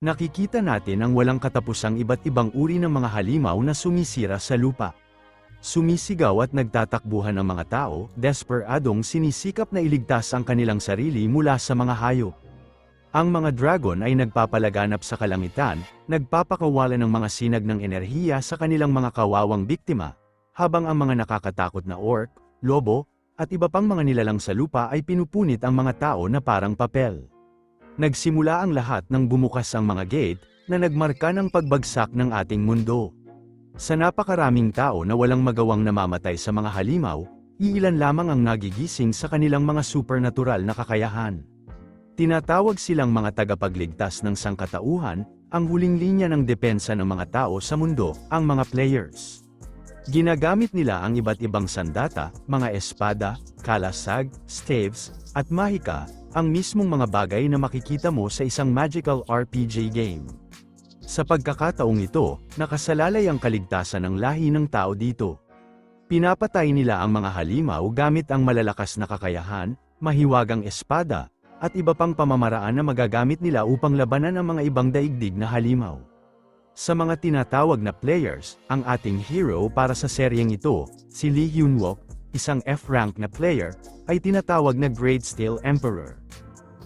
Nakikita natin ang walang katapusang iba't ibang uri ng mga halimaw na sumisira sa lupa. Sumisigaw at nagtatakbuhan ang mga tao, desperadong sinisikap na iligtas ang kanilang sarili mula sa mga hayop. Ang mga dragon ay nagpapalaganap sa kalangitan, nagpapakawala ng mga sinag ng enerhiya sa kanilang mga kawawang biktima, habang ang mga nakakatakot na orc, lobo, at iba pang mga nilalang sa lupa ay pinupunit ang mga tao na parang papel. Nagsimula ang lahat nang bumukas ang mga gate, na nagmarka ng pagbagsak ng ating mundo. Sa napakaraming tao na walang magawang namamatay sa mga halimaw, iilan lamang ang nagigising sa kanilang mga supernatural na kakayahan. Tinatawag silang mga tagapagligtas ng sangkatauhan, ang huling linya ng depensa ng mga tao sa mundo, ang mga players. Ginagamit nila ang iba't ibang sandata, mga espada, kalasag, staves, at mahika, ang mismong mga bagay na makikita mo sa isang magical RPG game. Sa pagkakataong ito, nakasalalay ang kaligtasan ng lahi ng tao dito. Pinapatay nila ang mga halimaw gamit ang malalakas na kakayahan, mahiwagang espada, at iba pang pamamaraan na magagamit nila upang labanan ang mga ibang daigdig na halimaw. Sa mga tinatawag na players, ang ating hero para sa seryeng ito, si Lee Hyun-wook, isang F-rank na player, ay tinatawag na Great Steel Emperor.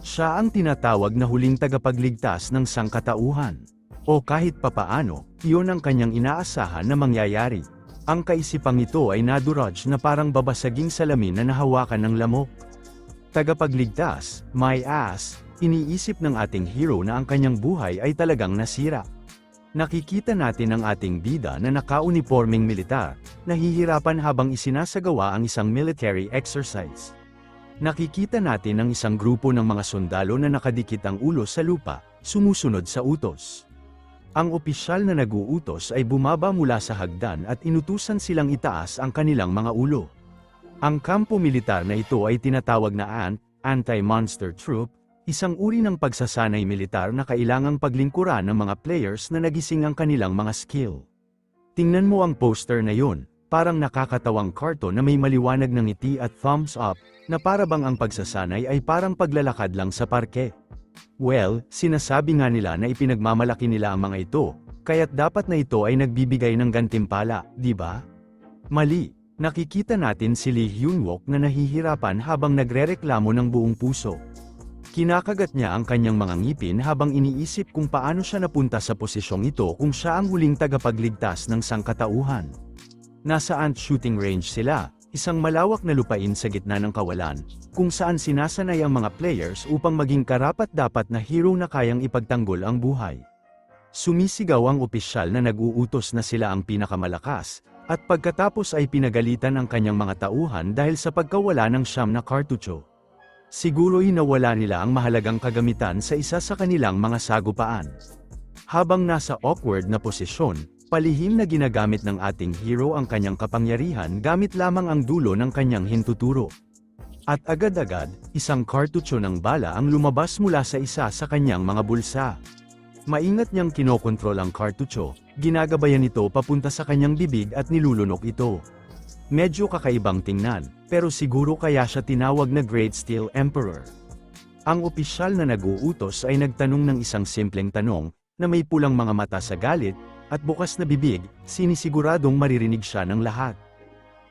Siya ang tinatawag na huling tagapagligtas ng sangkatauhan. O kahit papaano, iyon ang kanyang inaasahan na mangyayari. Ang kaisipang ito ay naduraj na parang babasaging salamin na nahawakan ng lamok. Tagapagligtas, my ass, iniisip ng ating hero na ang kanyang buhay ay talagang nasira. Nakikita natin ang ating bida na nakaunipormeng militar, nahihirapan habang isinasagawa ang isang military exercise. Nakikita natin ang isang grupo ng mga sundalo na nakadikit ang ulo sa lupa, sumusunod sa utos. Ang opisyal na nag-uutos ay bumaba mula sa hagdan at inutusan silang itaas ang kanilang mga ulo. Ang kampo militar na ito ay tinatawag na Anti-Monster Troop, isang uri ng pagsasanay militar na kailangang paglingkuran ng mga players na nagising ang kanilang mga skill. Tingnan mo ang poster na yun, parang nakakatawang karton na may maliwanag na ngiti at thumbs up, na para bang ang pagsasanay ay parang paglalakad lang sa parke. Well, sinasabi nga nila na ipinagmamalaki nila ang mga ito, kaya't dapat na ito ay nagbibigay ng gantimpala, di ba? Mali. Nakikita natin si Lee Hyun-wook na nahihirapan habang nagrereklamo ng buong puso. Kinakagat niya ang kanyang mga ngipin habang iniisip kung paano siya napunta sa posisyong ito kung siya ang huling tagapagligtas ng sangkatauhan. Nasa ant shooting range sila, isang malawak na lupain sa gitna ng kawalan, kung saan sinasanay ang mga players upang maging karapat-dapat na hero na kayang ipagtanggol ang buhay. Sumisigaw ang opisyal na nag-uutos na sila ang pinakamalakas, at pagkatapos ay pinagalitan ang kanyang mga tauhan dahil sa pagkawala ng siyam na kartucho. Siguro'y nawala nila ang mahalagang kagamitan sa isa sa kanilang mga sagupaan. Habang nasa awkward na posisyon, palihim na ginagamit ng ating hero ang kanyang kapangyarihan gamit lamang ang dulo ng kanyang hintuturo. At agad-agad, isang kartucho ng bala ang lumabas mula sa isa sa kanyang mga bulsa. Maingat niyang kinokontrol ang kartucho, ginagabayan ito papunta sa kanyang bibig at nilulunok ito. Medyo kakaibang tingnan, pero siguro kaya siya tinawag na Great Steel Emperor. Ang opisyal na nag-uutos ay nagtanong ng isang simpleng tanong, na may pulang mga mata sa galit, at bukas na bibig, sinisiguradong maririnig siya ng lahat.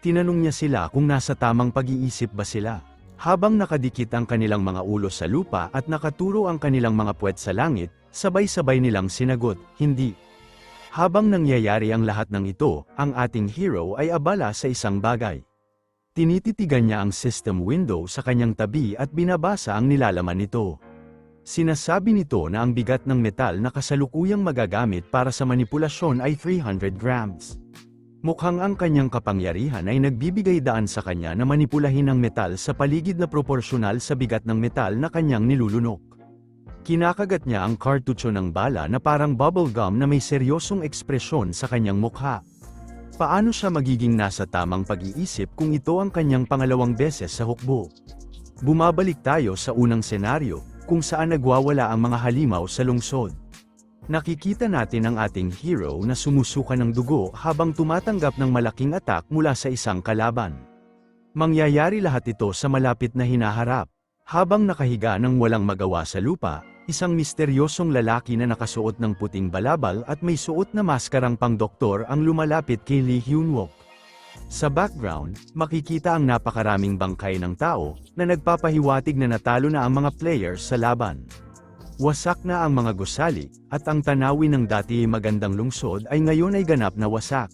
Tinanong niya sila kung nasa tamang pag-iisip ba sila. Habang nakadikit ang kanilang mga ulo sa lupa at nakaturo ang kanilang mga puwet sa langit, sabay-sabay nilang sinagot, hindi. Habang nangyayari ang lahat ng ito, ang ating hero ay abala sa isang bagay. Tinititigan niya ang system window sa kanyang tabi at binabasa ang nilalaman nito. Sinasabi nito na ang bigat ng metal na kasalukuyang magagamit para sa manipulasyon ay 300 grams. Mukhang ang kanyang kapangyarihan ay nagbibigay daan sa kanya na manipulahin ang metal sa paligid na proporsyonal sa bigat ng metal na kanyang nilulunok. Kinakagat niya ang kartucho ng bala na parang bubble gum na may seryosong ekspresyon sa kanyang mukha. Paano siya magiging nasa tamang pag-iisip kung ito ang kanyang pangalawang beses sa hukbo? Bumabalik tayo sa unang senaryo, kung saan nagwawala ang mga halimaw sa lungsod. Nakikita natin ang ating hero na sumusuka ng dugo habang tumatanggap ng malaking atak mula sa isang kalaban. Mangyayari lahat ito sa malapit na hinaharap. Habang nakahiga ng walang magawa sa lupa, Isang misteryosong lalaki na nakasuot ng puting balabal at may suot na maskarang pang-doktor ang lumalapit kay Lee Hyun-wook. Sa background, makikita ang napakaraming bangkay ng tao, na nagpapahiwatig na natalo na ang mga players sa laban. Wasak na ang mga gusali, at ang tanawin ng dati magandang lungsod ay ngayon ay ganap na wasak.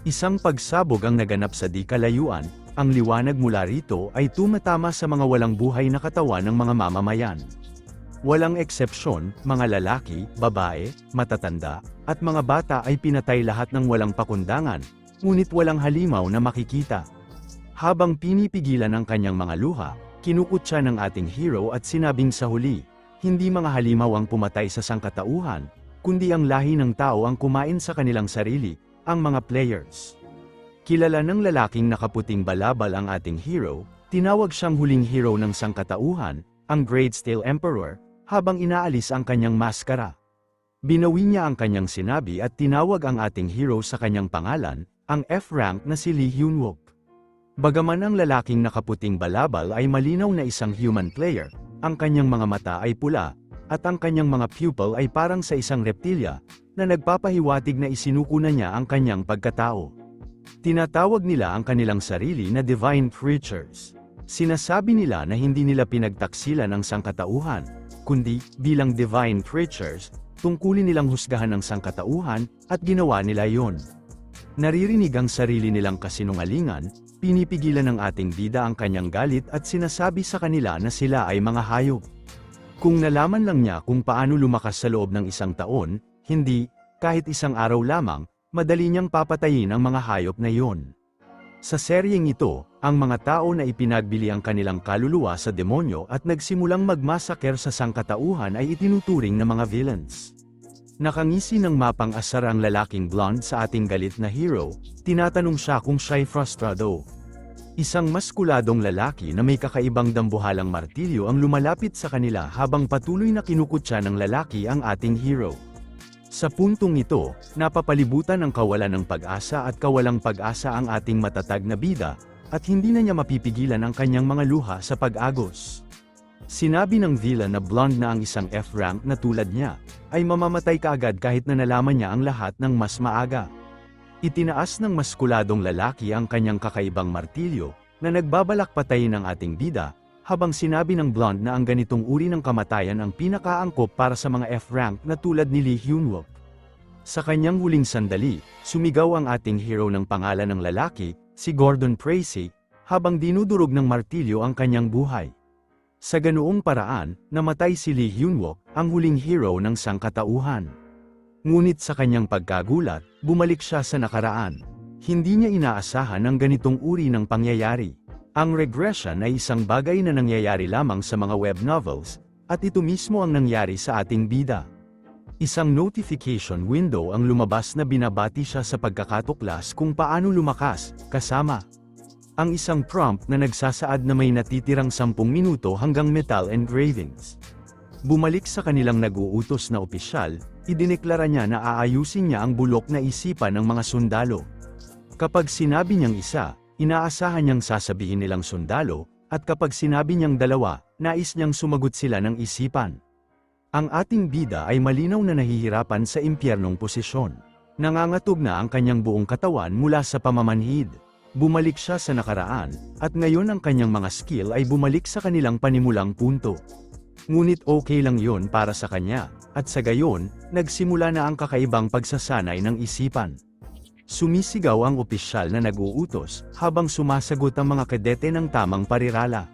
Isang pagsabog ang naganap sa di kalayuan, ang liwanag mula rito ay tumatama sa mga walang buhay na katawan ng mga mamamayan. Walang eksepsyon, mga lalaki, babae, matatanda, at mga bata ay pinatay lahat ng walang pakundangan, ngunit walang halimaw na makikita. Habang pinipigilan ang kanyang mga luha, kinukutya ng ating hero at sinabing sa huli, hindi mga halimaw ang pumatay sa sangkatauhan, kundi ang lahi ng tao ang kumain sa kanilang sarili, ang mga players. Kilala ng lalaking nakaputing balabal ang ating hero, tinawag siyang huling hero ng sangkatauhan, ang Great Steel Emperor, habang inaalis ang kanyang maskara. Binawi niya ang kanyang sinabi at tinawag ang ating hero sa kanyang pangalan, ang F-rank na si Lee Hyun-wook. Bagaman ang lalaking nakaputing balabal ay malinaw na isang human player, ang kanyang mga mata ay pula, at ang kanyang mga pupil ay parang sa isang reptilya, na nagpapahiwatig na isinuko na niya ang kanyang pagkatao. Tinatawag nila ang kanilang sarili na divine creatures. Sinasabi nila na hindi nila pinagtaksilan ang sangkatauhan, kundi, bilang divine creatures, tungkulin nilang husgahan ang sangkatauhan, at ginawa nila yon. Naririnig ang sarili nilang kasinungalingan, pinipigilan ng ating bida ang kanyang galit at sinasabi sa kanila na sila ay mga hayop. Kung nalaman lang niya kung paano lumakas sa loob ng isang taon, hindi, kahit isang araw lamang, madali niyang papatayin ang mga hayop na yon. Sa seryeng ito, ang mga tao na ipinagbili ang kanilang kaluluwa sa demonyo at nagsimulang magmasaker sa sangkatauhan ay itinuturing na mga villains. Nakangisi ng mapang-asar ang lalaking blonde sa ating galit na hero, tinatanong siya kung siya'y frustrado. Isang maskuladong lalaki na may kakaibang dambuhalang martilyo ang lumalapit sa kanila habang patuloy na kinukutya ng lalaki ang ating hero. Sa puntong ito, napapalibutan ng kawalan ng pag-asa at kawalang pag-asa ang ating matatag na bida, at hindi na niya mapipigilan ang kanyang mga luha sa pag-agos. Sinabi ng villain na blonde na ang isang F-rank na tulad niya, ay mamamatay kaagad kahit na nalaman niya ang lahat ng mas maaga. Itinaas ng maskuladong lalaki ang kanyang kakaibang martilyo, na nagbabalak patayin ang ating bida, habang sinabi ng blonde na ang ganitong uri ng kamatayan ang pinakaangkop para sa mga F-rank na tulad ni Lee Hyun-wook. Sa kanyang huling sandali, sumigaw ang ating hero ng pangalan ng lalaki, si Gordon Tracy, habang dinudurog ng martilyo ang kanyang buhay. Sa ganoong paraan, namatay si Lee Hyun-wook, ang huling hero ng sangkatauhan. Ngunit sa kanyang pagkagulat, bumalik siya sa nakaraan. Hindi niya inaasahan ang ganitong uri ng pangyayari. Ang regression ay isang bagay na nangyayari lamang sa mga web novels, at ito mismo ang nangyari sa ating bida. Isang notification window ang lumabas na binabati siya sa pagkakatuklas kung paano lumakas, kasama ang isang prompt na nagsasaad na may natitirang 10 minuto hanggang metal engravings. Bumalik sa kanilang nag-uutos na opisyal, idineklara niya na aayusin niya ang bulok na isipan ng mga sundalo. Kapag sinabi niyang isa, inaasahan niyang sasabihin nilang sundalo, at kapag sinabi niyang dalawa, nais niyang sumagot sila ng isipan. Ang ating bida ay malinaw na nahihirapan sa impyernong posisyon. Nangangatog na ang kanyang buong katawan mula sa pamamanhid. Bumalik siya sa nakaraan, at ngayon ang kanyang mga skill ay bumalik sa kanilang panimulang punto. Ngunit okay lang yon para sa kanya, at sa gayon, nagsimula na ang kakaibang pagsasanay ng isipan. Sumisigaw ang opisyal na nag-uutos, habang sumasagot ang mga kadete ng tamang parirala.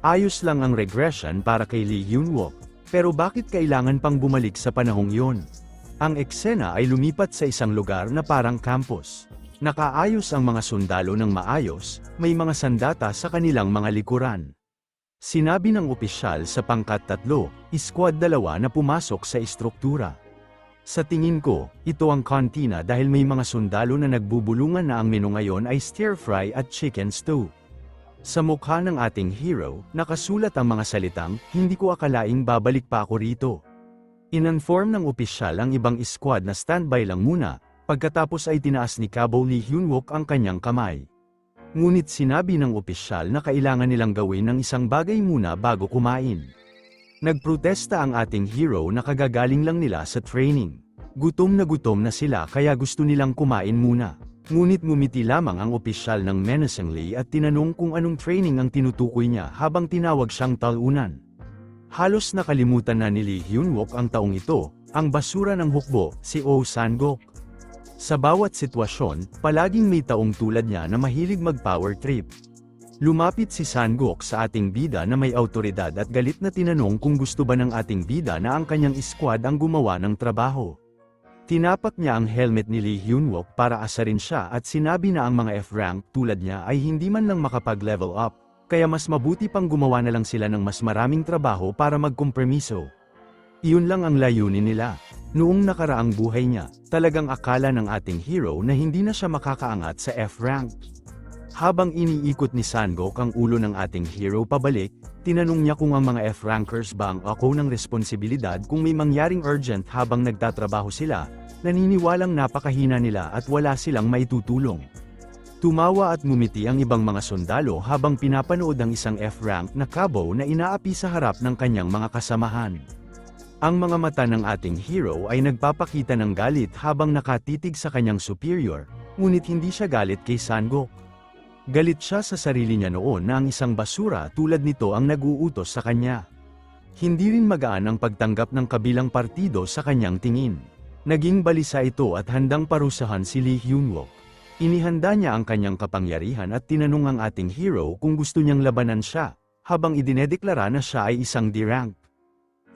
Ayos lang ang regression para kay Lee Hyun-wook, pero bakit kailangan pang bumalik sa panahong yon? Ang eksena ay lumipat sa isang lugar na parang campus. Nakaayos ang mga sundalo ng maayos, may mga sandata sa kanilang mga likuran. Sinabi ng opisyal sa pangkat 3, Squad 2 na pumasok sa istruktura. Sa tingin ko, ito ang kantina dahil may mga sundalo na nagbubulungan na ang menu ngayon ay stir-fry at chicken stew. Sa mukha ng ating hero, nakasulat ang mga salitang, hindi ko akalaing babalik pa ako rito. Ininform ng opisyal ang ibang squad na standby lang muna, pagkatapos ay tinaas ni Cabo Lee Hyun-wook ang kanyang kamay. Ngunit sinabi ng opisyal na kailangan nilang gawin ng isang bagay muna bago kumain. Nagprotesta ang ating hero na kagagaling lang nila sa training. Gutom na sila kaya gusto nilang kumain muna. Ngunit ngumiti lamang ang opisyal ng menacingly at tinanong kung anong training ang tinutukoy niya habang tinawag siyang talunan. Halos nakalimutan na ni Lee Hyun-wook ang taong ito, ang basura ng hukbo, si Oh Sang-guk. Sa bawat sitwasyon, palaging may taong tulad niya na mahilig mag-power trip. Lumapit si Sang-guk sa ating bida na may awtoridad at galit na tinanong kung gusto ba ng ating bida na ang kanyang squad ang gumawa ng trabaho. Tinapak niya ang helmet ni Lee Hyun-wook para asarin siya at sinabi na ang mga F-rank tulad niya ay hindi man lang makapag-level up, kaya mas mabuti pang gumawa na lang sila ng mas maraming trabaho para magkompromiso. Iyon lang ang layunin nila. Noong nakaraang buhay niya, talagang akala ng ating hero na hindi na siya makakaangat sa F-rank. Habang iniikot ni Sang-guk ang ulo ng ating hero pabalik, tinanong niya kung ang mga F-rankers ba ang ako ng responsibilidad kung may mangyaring urgent habang nagtatrabaho sila, naniniwalang napakahina nila at wala silang maitutulong. Tumawa at ngumiti ang ibang mga sundalo habang pinapanood ang isang F-rank na kabo na inaapi sa harap ng kanyang mga kasamahan. Ang mga mata ng ating hero ay nagpapakita ng galit habang nakatitig sa kanyang superior, ngunit hindi siya galit kay Sang-guk. Galit siya sa sarili niya noon na ang isang basura tulad nito ang nag-uutos sa kanya. Hindi rin magaan ang pagtanggap ng kabilang partido sa kanyang tingin. Naging balisa ito at handang parusahan si Lee Hyun-wook. Inihanda niya ang kanyang kapangyarihan at tinanong ang ating hero kung gusto niyang labanan siya, habang idinedeklara na siya ay isang D-rank.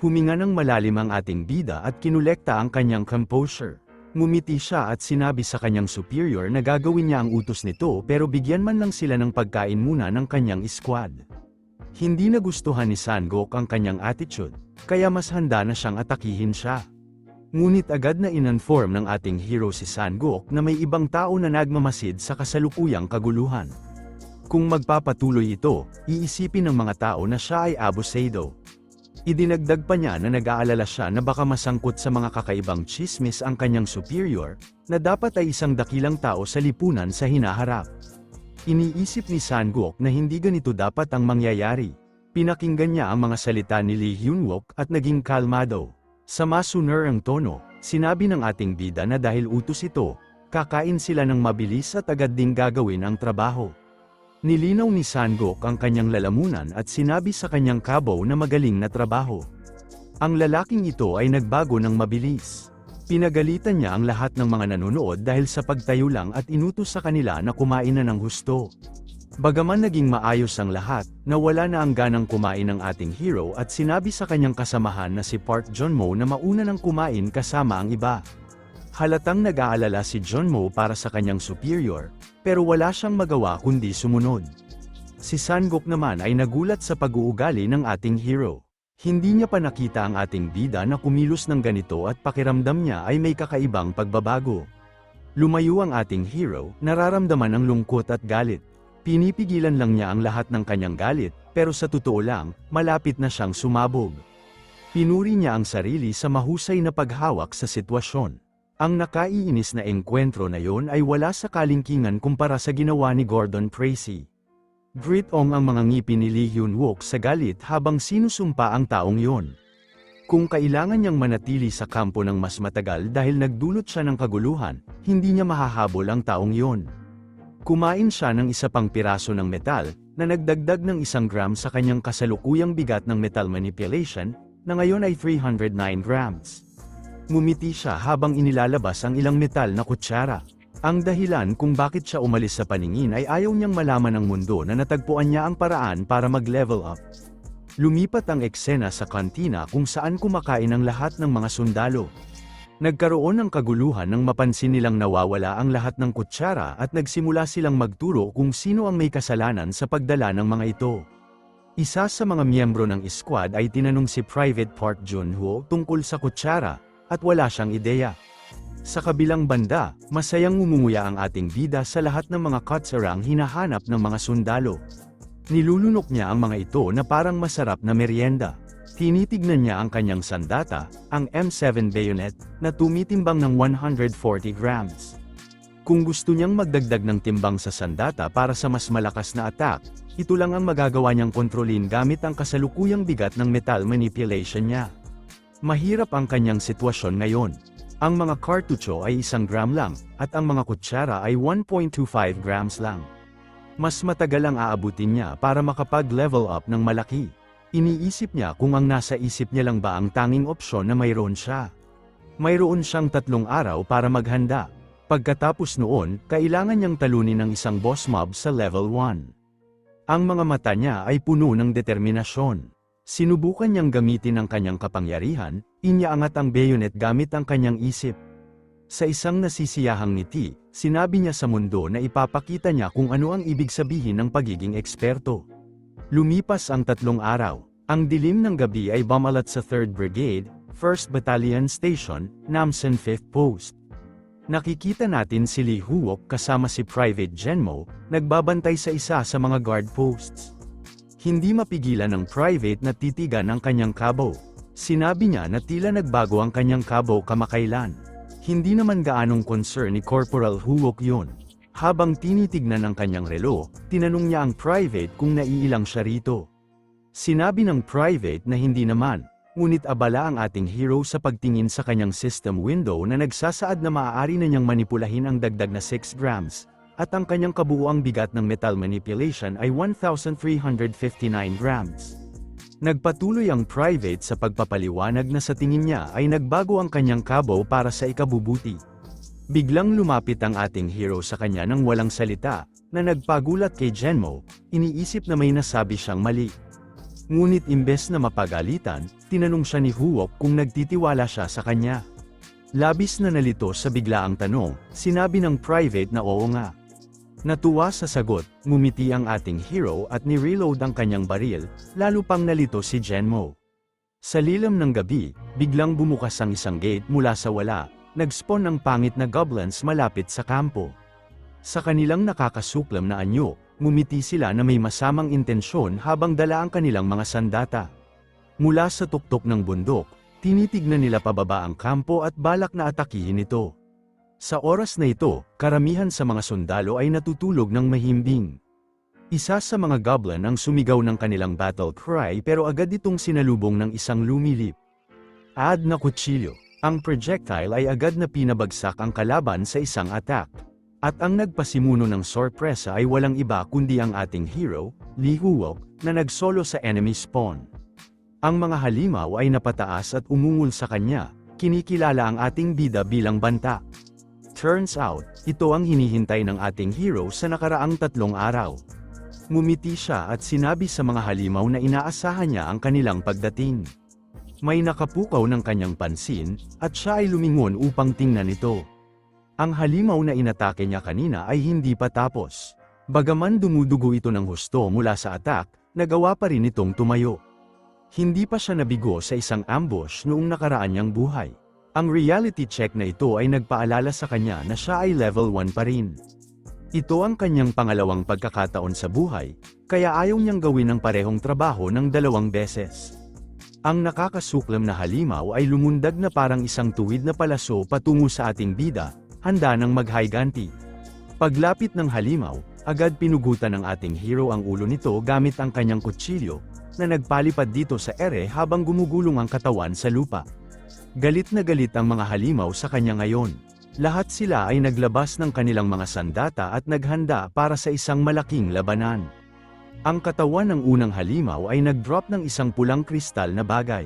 Huminga ng malalim ang ating bida at kinulekta ang kanyang composure. Ngumiti siya at sinabi sa kanyang superior na gagawin niya ang utos nito pero bigyan man lang sila ng pagkain muna ng kanyang squad. Hindi nagustuhan ni Sang-guk ang kanyang attitude, kaya mas handa na siyang atakihin siya. Ngunit agad na in-inform ng ating hero si Sang-guk na may ibang tao na nagmamasid sa kasalukuyang kaguluhan. Kung magpapatuloy ito, iisipin ng mga tao na siya ay abusado. Idinagdag pa niya na nag-aalala siya na baka masangkot sa mga kakaibang chismis ang kanyang superior, na dapat ay isang dakilang tao sa lipunan sa hinaharap. Iniisip ni Sang-guk na hindi ganito dapat ang mangyayari. Pinakinggan niya ang mga salita ni Lee Hyun-wook at naging kalmado. Sa masuner ang tono, sinabi ng ating bida na dahil utos ito, kakain sila ng mabilis at agad ding gagawin ang trabaho. Nilinaw ni Sang-guk ang kanyang lalamunan at sinabi sa kanyang kabo na magaling na trabaho. Ang lalaking ito ay nagbago ng mabilis. Pinagalitan niya ang lahat ng mga nanonood dahil sa pagtayo lang at inutos sa kanila na kumain na ng husto. Bagaman naging maayos ang lahat, nawala na ang ganang kumain ng ating hero at sinabi sa kanyang kasamahan na si Park Joon-mo na mauna nang kumain kasama ang iba. Halatang nag-aalala si Joon-mo para sa kanyang superior, pero wala siyang magawa kundi sumunod. Si Sang-guk naman ay nagulat sa pag-uugali ng ating hero. Hindi niya pa nakita ang ating bida na kumilos ng ganito at pakiramdam niya ay may kakaibang pagbabago. Lumayo ang ating hero, nararamdaman ang lungkot at galit. Pinipigilan lang niya ang lahat ng kanyang galit, pero sa totoo lang, malapit na siyang sumabog. Pinuri niya ang sarili sa mahusay na paghawak sa sitwasyon. Ang nakaiinis na engkwentro na yon ay wala sa kalingkingan kumpara sa ginawa ni Gordon Tracy. Gritong ang mga ngipin ni Lee Hyun-wook sa galit habang sinusumpa ang taong yon. Kung kailangan niyang manatili sa kampo ng mas matagal dahil nagdulot siya ng kaguluhan, hindi niya mahahabol ang taong yon. Kumain siya ng isa pang piraso ng metal, na nagdagdag ng 1 gram sa kanyang kasalukuyang bigat ng metal manipulation, na ngayon ay 309 grams. Ngumiti siya habang inilalabas ang ilang metal na kutsara. Ang dahilan kung bakit siya umalis sa paningin ay ayaw niyang malaman ng mundo na natagpuan niya ang paraan para mag-level up. Lumipat ang eksena sa kantina kung saan kumakain ang lahat ng mga sundalo. Nagkaroon ng kaguluhan nang mapansin nilang nawawala ang lahat ng kutsara at nagsimula silang magturo kung sino ang may kasalanan sa pagdala ng mga ito. Isa sa mga miyembro ng squad ay tinanong si Private Park Joon-ho tungkol sa kutsara, at wala siyang ideya. Sa kabilang banda, masayang ngumunguya ang ating bida sa lahat ng mga kutsarang hinahanap ng mga sundalo. Nilulunok niya ang mga ito na parang masarap na merienda. Tinitignan niya ang kanyang sandata, ang M7 bayonet, na tumitimbang ng 140 grams. Kung gusto niyang magdagdag ng timbang sa sandata para sa mas malakas na attack, ito lang ang magagawa niyang kontrolin gamit ang kasalukuyang bigat ng metal manipulation niya. Mahirap ang kanyang sitwasyon ngayon. Ang mga kartucho ay 1 gram lang, at ang mga kutsara ay 1.25 grams lang. Mas matagal ang aabutin niya para makapag-level up ng malaki. Iniisip niya kung ang nasa isip niya lang ba ang tanging opsyon na mayroon siya. Mayroon siyang 3 araw para maghanda. Pagkatapos noon, kailangan niyang talunin ng isang boss mob sa level 1. Ang mga mata niya ay puno ng determinasyon. Sinubukan niyang gamitin ang kanyang kapangyarihan, iniangat ang bayonet gamit ang kanyang isip. Sa isang nasisiyahang ngiti, sinabi niya sa mundo na ipapakita niya kung ano ang ibig sabihin ng pagiging eksperto. Lumipas ang 3 araw. Ang dilim ng gabi ay bumalat sa 3rd Brigade, 1st Battalion Station, Namsan 5th Post. Nakikita natin si Lee Huok kasama si Private Genmo, nagbabantay sa isa sa mga guard posts. Hindi mapigilan ng private na titigan ang kanyang kabo. Sinabi niya na tila nagbago ang kanyang kabo kamakailan. Hindi naman gaanong concern ni Corporal Huok yun. Habang tinitignan ang kanyang relo, tinanong niya ang private kung naiilang siya rito. Sinabi ng private na hindi naman. Ngunit abala ang ating hero sa pagtingin sa kanyang system window na nagsasaad na maaari na niyang manipulahin ang dagdag na 6 grams, at ang kanyang kabuuang bigat ng metal manipulation ay 1,359 grams. Nagpatuloy ang private sa pagpapaliwanag na sa tingin niya ay nagbago ang kanyang kabo para sa ikabubuti. Biglang lumapit ang ating hero sa kanya nang walang salita, na nagpagulat kay Genmo, iniisip na may nasabi siyang mali. Ngunit imbes na mapagalitan, tinanong siya ni Huok kung nagtitiwala siya sa kanya. Labis na nalito sa biglaang tanong, sinabi ng private na oo nga. Natuwa sa sagot, ngumiti ang ating hero at ni-reload ang kanyang baril, lalo pang nalito si Genmo. Sa lilam ng gabi, biglang bumukas ang isang gate mula sa wala, nag-spawn ang pangit na goblins malapit sa kampo. Sa kanilang nakakasuklam na anyo, ngumiti sila na may masamang intensyon habang dala ang kanilang mga sandata. Mula sa tuktok ng bundok, tinitignan nila pababa ang kampo at balak na atakihin ito. Sa oras na ito, karamihan sa mga sundalo ay natutulog ng mahimbing. Isa sa mga goblin ang sumigaw ng kanilang battle cry pero agad itong sinalubong ng isang lumilip. Ad na kutsilyo. Ang projectile ay agad na pinabagsak ang kalaban sa isang attack. At ang nagpasimuno ng sorpresa ay walang iba kundi ang ating hero, Lee Huok, na nagsolo sa enemy spawn. Ang mga halimaw ay napataas at umungol sa kanya, kinikilala ang ating bida bilang banta. Turns out, ito ang hinihintay ng ating hero sa nakaraang 3 araw. Ngumiti siya at sinabi sa mga halimaw na inaasahan niya ang kanilang pagdating. May nakapukaw ng kanyang pansin, at siya ay lumingon upang tingnan ito. Ang halimaw na inatake niya kanina ay hindi pa tapos. Bagaman dumudugo ito ng husto mula sa attack, nagawa pa rin itong tumayo. Hindi pa siya nabigo sa isang ambush noong nakaraan niyang buhay. Ang reality check na ito ay nagpaalala sa kanya na siya ay level 1 pa rin. Ito ang kanyang pangalawang pagkakataon sa buhay, kaya ayaw niyang gawin ang parehong trabaho ng 2 beses. Ang nakakasuklam na halimaw ay lumundag na parang isang tuwid na palaso patungo sa ating bida, handa ng maghiganti. Paglapit ng halimaw, agad pinugutan ng ating hero ang ulo nito gamit ang kanyang kutsilyo, na nagpalipad dito sa ere habang gumugulong ang katawan sa lupa. Galit na galit ang mga halimaw sa kanya ngayon. Lahat sila ay naglabas ng kanilang mga sandata at naghanda para sa isang malaking labanan. Ang katawan ng unang halimaw ay nag-drop ng isang pulang kristal na bagay.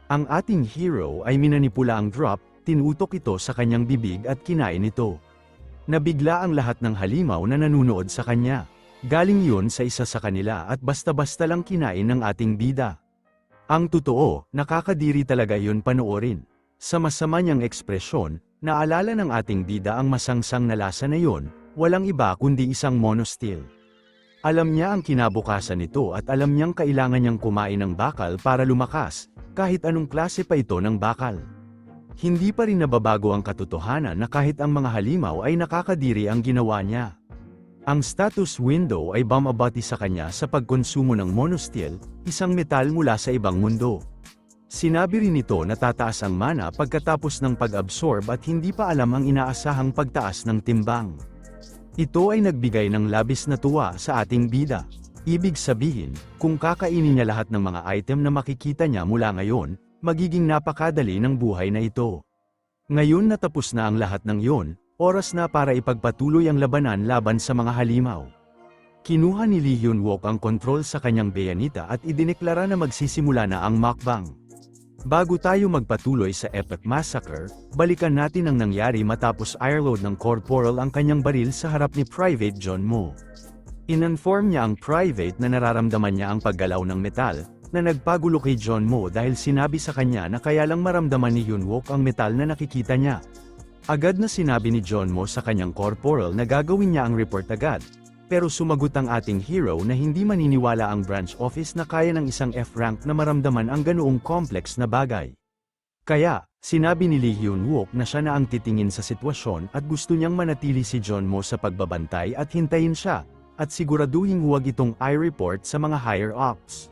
Ang ating hero ay minanipula ang drop, tinutok ito sa kanyang bibig at kinain ito. Nabigla ang lahat ng halimaw na nanunood sa kanya. Galing yun sa isa sa kanila at basta-basta lang kinain ng ating bida. Ang totoo, nakakadiri talaga yun panoorin. Sa masama niyang ekspresyon, naalala ng ating bida ang masangsang na lasa na yun, walang iba kundi isang monosteel. Alam niya ang kinabukasan nito at alam niyang kailangan niyang kumain ng bakal para lumakas, kahit anong klase pa ito ng bakal. Hindi pa rin nababago ang katotohanan na kahit ang mga halimaw ay nakakadiri ang ginawa niya. Ang status window ay bumabati sa kanya sa pagkonsumo ng monosteel, isang metal mula sa ibang mundo. Sinabi rin nito na tataas ang mana pagkatapos ng pag-absorb at hindi pa alam ang inaasahang pagtaas ng timbang. Ito ay nagbigay ng labis na tuwa sa ating bida. Ibig sabihin, kung kakainin niya lahat ng mga item na makikita niya mula ngayon, magiging napakadali ng buhay na ito. Ngayon na tapos na ang lahat ng yon, oras na para ipagpatuloy ang labanan laban sa mga halimaw. Kinuha ni Lee Hyun-wook ang kontrol sa kanyang Bayonetta at idineklara na magsisimula na ang mukbang. Bago tayo magpatuloy sa Epic Massacre, balikan natin ang nangyari matapos airload ng Corporal ang kanyang baril sa harap ni Private John Mo. Ininform niya ang Private na nararamdaman niya ang paggalaw ng metal, na nagpagulo kay John Mo dahil sinabi sa kanya na kaya lang maramdaman ni Hyun-wook ang metal na nakikita niya. Agad na sinabi ni John Mo sa kanyang Corporal na gagawin niya ang report agad. Pero sumagot ang ating hero na hindi maniniwala ang branch office na kaya ng isang F-rank na maramdaman ang ganoong complex na bagay. Kaya, sinabi ni Lee Hyun-wook na siya na ang titingin sa sitwasyon at gusto niyang manatili si John Mo sa pagbabantay at hintayin siya, at siguraduhin huwag itong i-report sa mga higher-ups.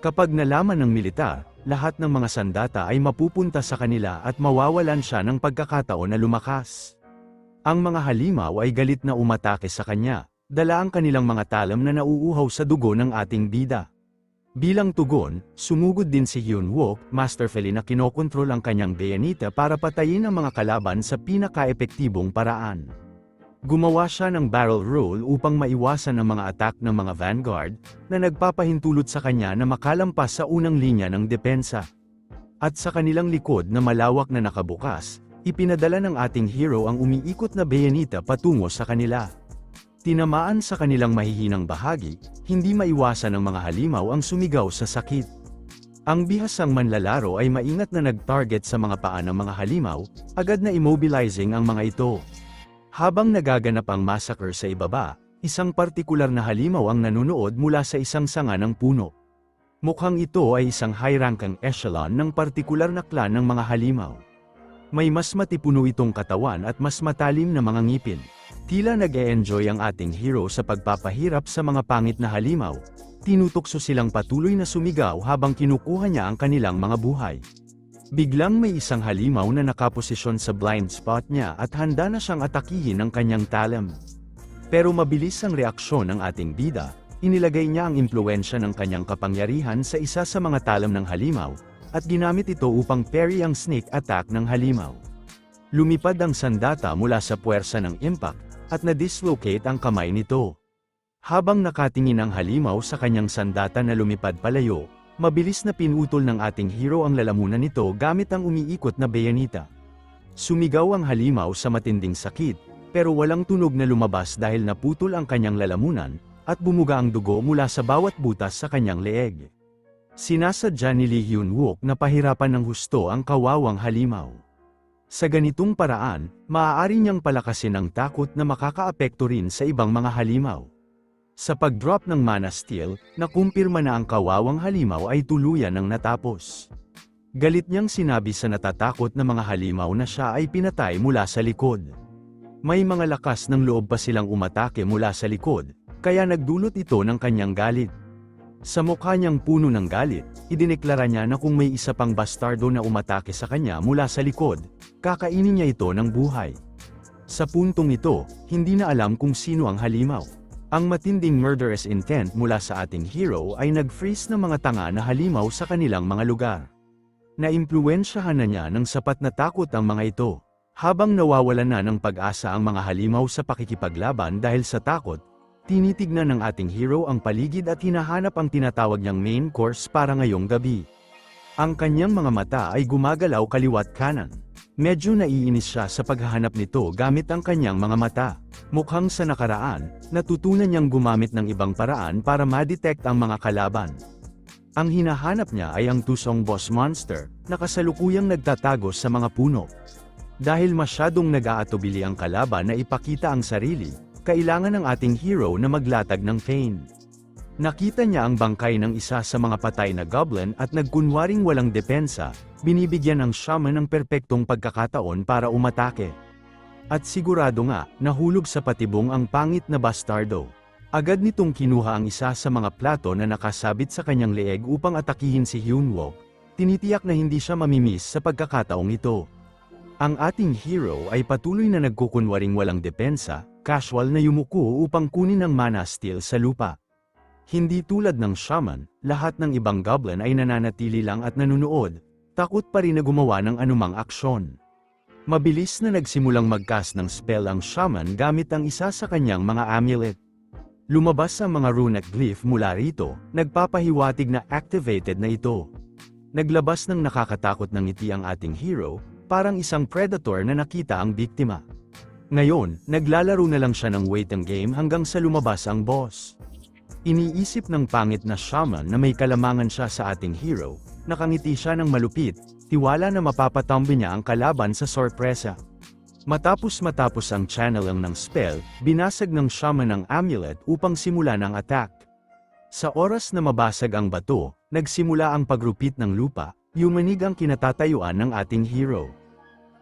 Kapag nalaman ng militar, lahat ng mga sandata ay mapupunta sa kanila at mawawalan siya ng pagkakataon na lumakas. Ang mga halimaw ay galit na umatake sa kanya. Dala ang kanilang mga talam na nauuhaw sa dugo ng ating bida. Bilang tugon, sumugod din si Hyun-wook, masterfully na kinokontrol ang kanyang Bayonetta para patayin ang mga kalaban sa pinaka-epektibong paraan. Gumawa siya ng barrel roll upang maiwasan ang mga attack ng mga vanguard, na nagpapahintulot sa kanya na makalampas sa unang linya ng depensa. At sa kanilang likod na malawak na nakabukas, ipinadala ng ating hero ang umiikot na Bayonetta patungo sa kanila. Tinamaan sa kanilang mahihinang bahagi, hindi maiwasan ng mga halimaw ang sumigaw sa sakit. Ang bihasang manlalaro ay maingat na nag-target sa mga paa ng mga halimaw, agad na immobilizing ang mga ito. Habang nagaganap ang massacre sa ibaba, isang partikular na halimaw ang nanunood mula sa isang sanga ng puno. Mukhang ito ay isang high-ranking echelon ng partikular na clan ng mga halimaw. May mas matipuno itong katawan at mas matalim na mga ngipin. Tila nag-e-enjoy ang ating hero sa pagpapahirap sa mga pangit na halimaw. Tinutokso silang patuloy na sumigaw habang kinukuha niya ang kanilang mga buhay. Biglang may isang halimaw na nakaposisyon sa blind spot niya at handa na siyang atakihin ng kanyang talam. Pero mabilis ang reaksyon ng ating bida, inilagay niya ang impluensya ng kanyang kapangyarihan sa isa sa mga talam ng halimaw, at ginamit ito upang parry ang snake attack ng halimaw. Lumipad ang sandata mula sa puwersa ng impact, at na-dislocate ang kamay nito. Habang nakatingin ang halimaw sa kanyang sandata na lumipad palayo, mabilis na pinutol ng ating hero ang lalamunan nito gamit ang umiikot na Bayonetta. Sumigaw ang halimaw sa matinding sakit, pero walang tunog na lumabas dahil naputol ang kanyang lalamunan, at bumuga ang dugo mula sa bawat butas sa kanyang leeg. Sinasadya ni Lee Hyun-wook na pahirapan ng husto ang kawawang halimaw. Sa ganitong paraan, maaari niyang palakasin ang takot na makakaapekto rin sa ibang mga halimaw. Sa pag-drop ng mana steal, nakumpirma na ang kawawang halimaw ay tuluyan ng natapos. Galit niyang sinabi sa natatakot na mga halimaw na siya ay pinatay mula sa likod. May mga lakas ng loob pa silang umatake mula sa likod, kaya nagdulot ito ng kanyang galit. Sa mukha niyang puno ng galit, idineklara niya na kung may isa pang bastardo na umatake sa kanya mula sa likod, kakainin niya ito ng buhay. Sa puntong ito, hindi na alam kung sino ang halimaw. Ang matinding murderous intent mula sa ating hero ay nag-freeze ng mga tanga na halimaw sa kanilang mga lugar. Naimpluwensyahan na niya ng sapat na takot ang mga ito. Habang nawawalan na ng pag-asa ang mga halimaw sa pakikipaglaban dahil sa takot, tinitignan ng ating hero ang paligid at hinahanap ang tinatawag niyang main course para ngayong gabi. Ang kanyang mga mata ay gumagalaw kaliwat kanan. Medyo naiinis siya sa paghahanap nito gamit ang kanyang mga mata. Mukhang sa nakaraan, natutunan niyang gumamit ng ibang paraan para ma-detect ang mga kalaban. Ang hinahanap niya ay ang tusong boss monster, na kasalukuyang nagtatago sa mga puno. Dahil masyadong nag-aatubili ang kalaban na ipakita ang sarili, kailangan ng ating hero na maglatag ng feint. Nakita niya ang bangkay ng isa sa mga patay na goblin at nagkunwaring walang depensa, binibigyan ng shaman ng perpektong pagkakataon para umatake. At sigurado nga, nahulog sa patibong ang pangit na bastardo. Agad nitong kinuha ang isa sa mga plato na nakasabit sa kanyang leeg upang atakihin si Hyun-wook, Tinitiyak na hindi siya mamimiss sa pagkakataong ito. Ang ating hero ay patuloy na nagkukunwaring walang depensa, casual na yumuko upang kunin ang mana steal sa lupa. Hindi tulad ng shaman, lahat ng ibang goblin ay nananatili lang at nanunood, takot pa rin na gumawa ng anumang aksyon. Mabilis na nagsimulang mag-cast ng spell ang shaman gamit ang isa sa kanyang mga amulet. Lumabas ang mga runic glyph mula rito, nagpapahiwatig na activated na ito. Naglabas ng nakakatakot na ngiti ang ating hero, parang isang predator na nakita ang biktima. Ngayon, naglalaro na lang siya ng waiting game hanggang sa lumabas ang boss. Iniisip ng pangit na shaman na may kalamangan siya sa ating hero, nakangiti siya ng malupit, tiwala na mapapatambi niya ang kalaban sa sorpresa. Matapos ang channeling ng spell, binasag ng shaman ang amulet upang simulan ang attack. Sa oras na mabasag ang bato, nagsimula ang pagrupit ng lupa, yumanig ang kinatatayuan ng ating hero.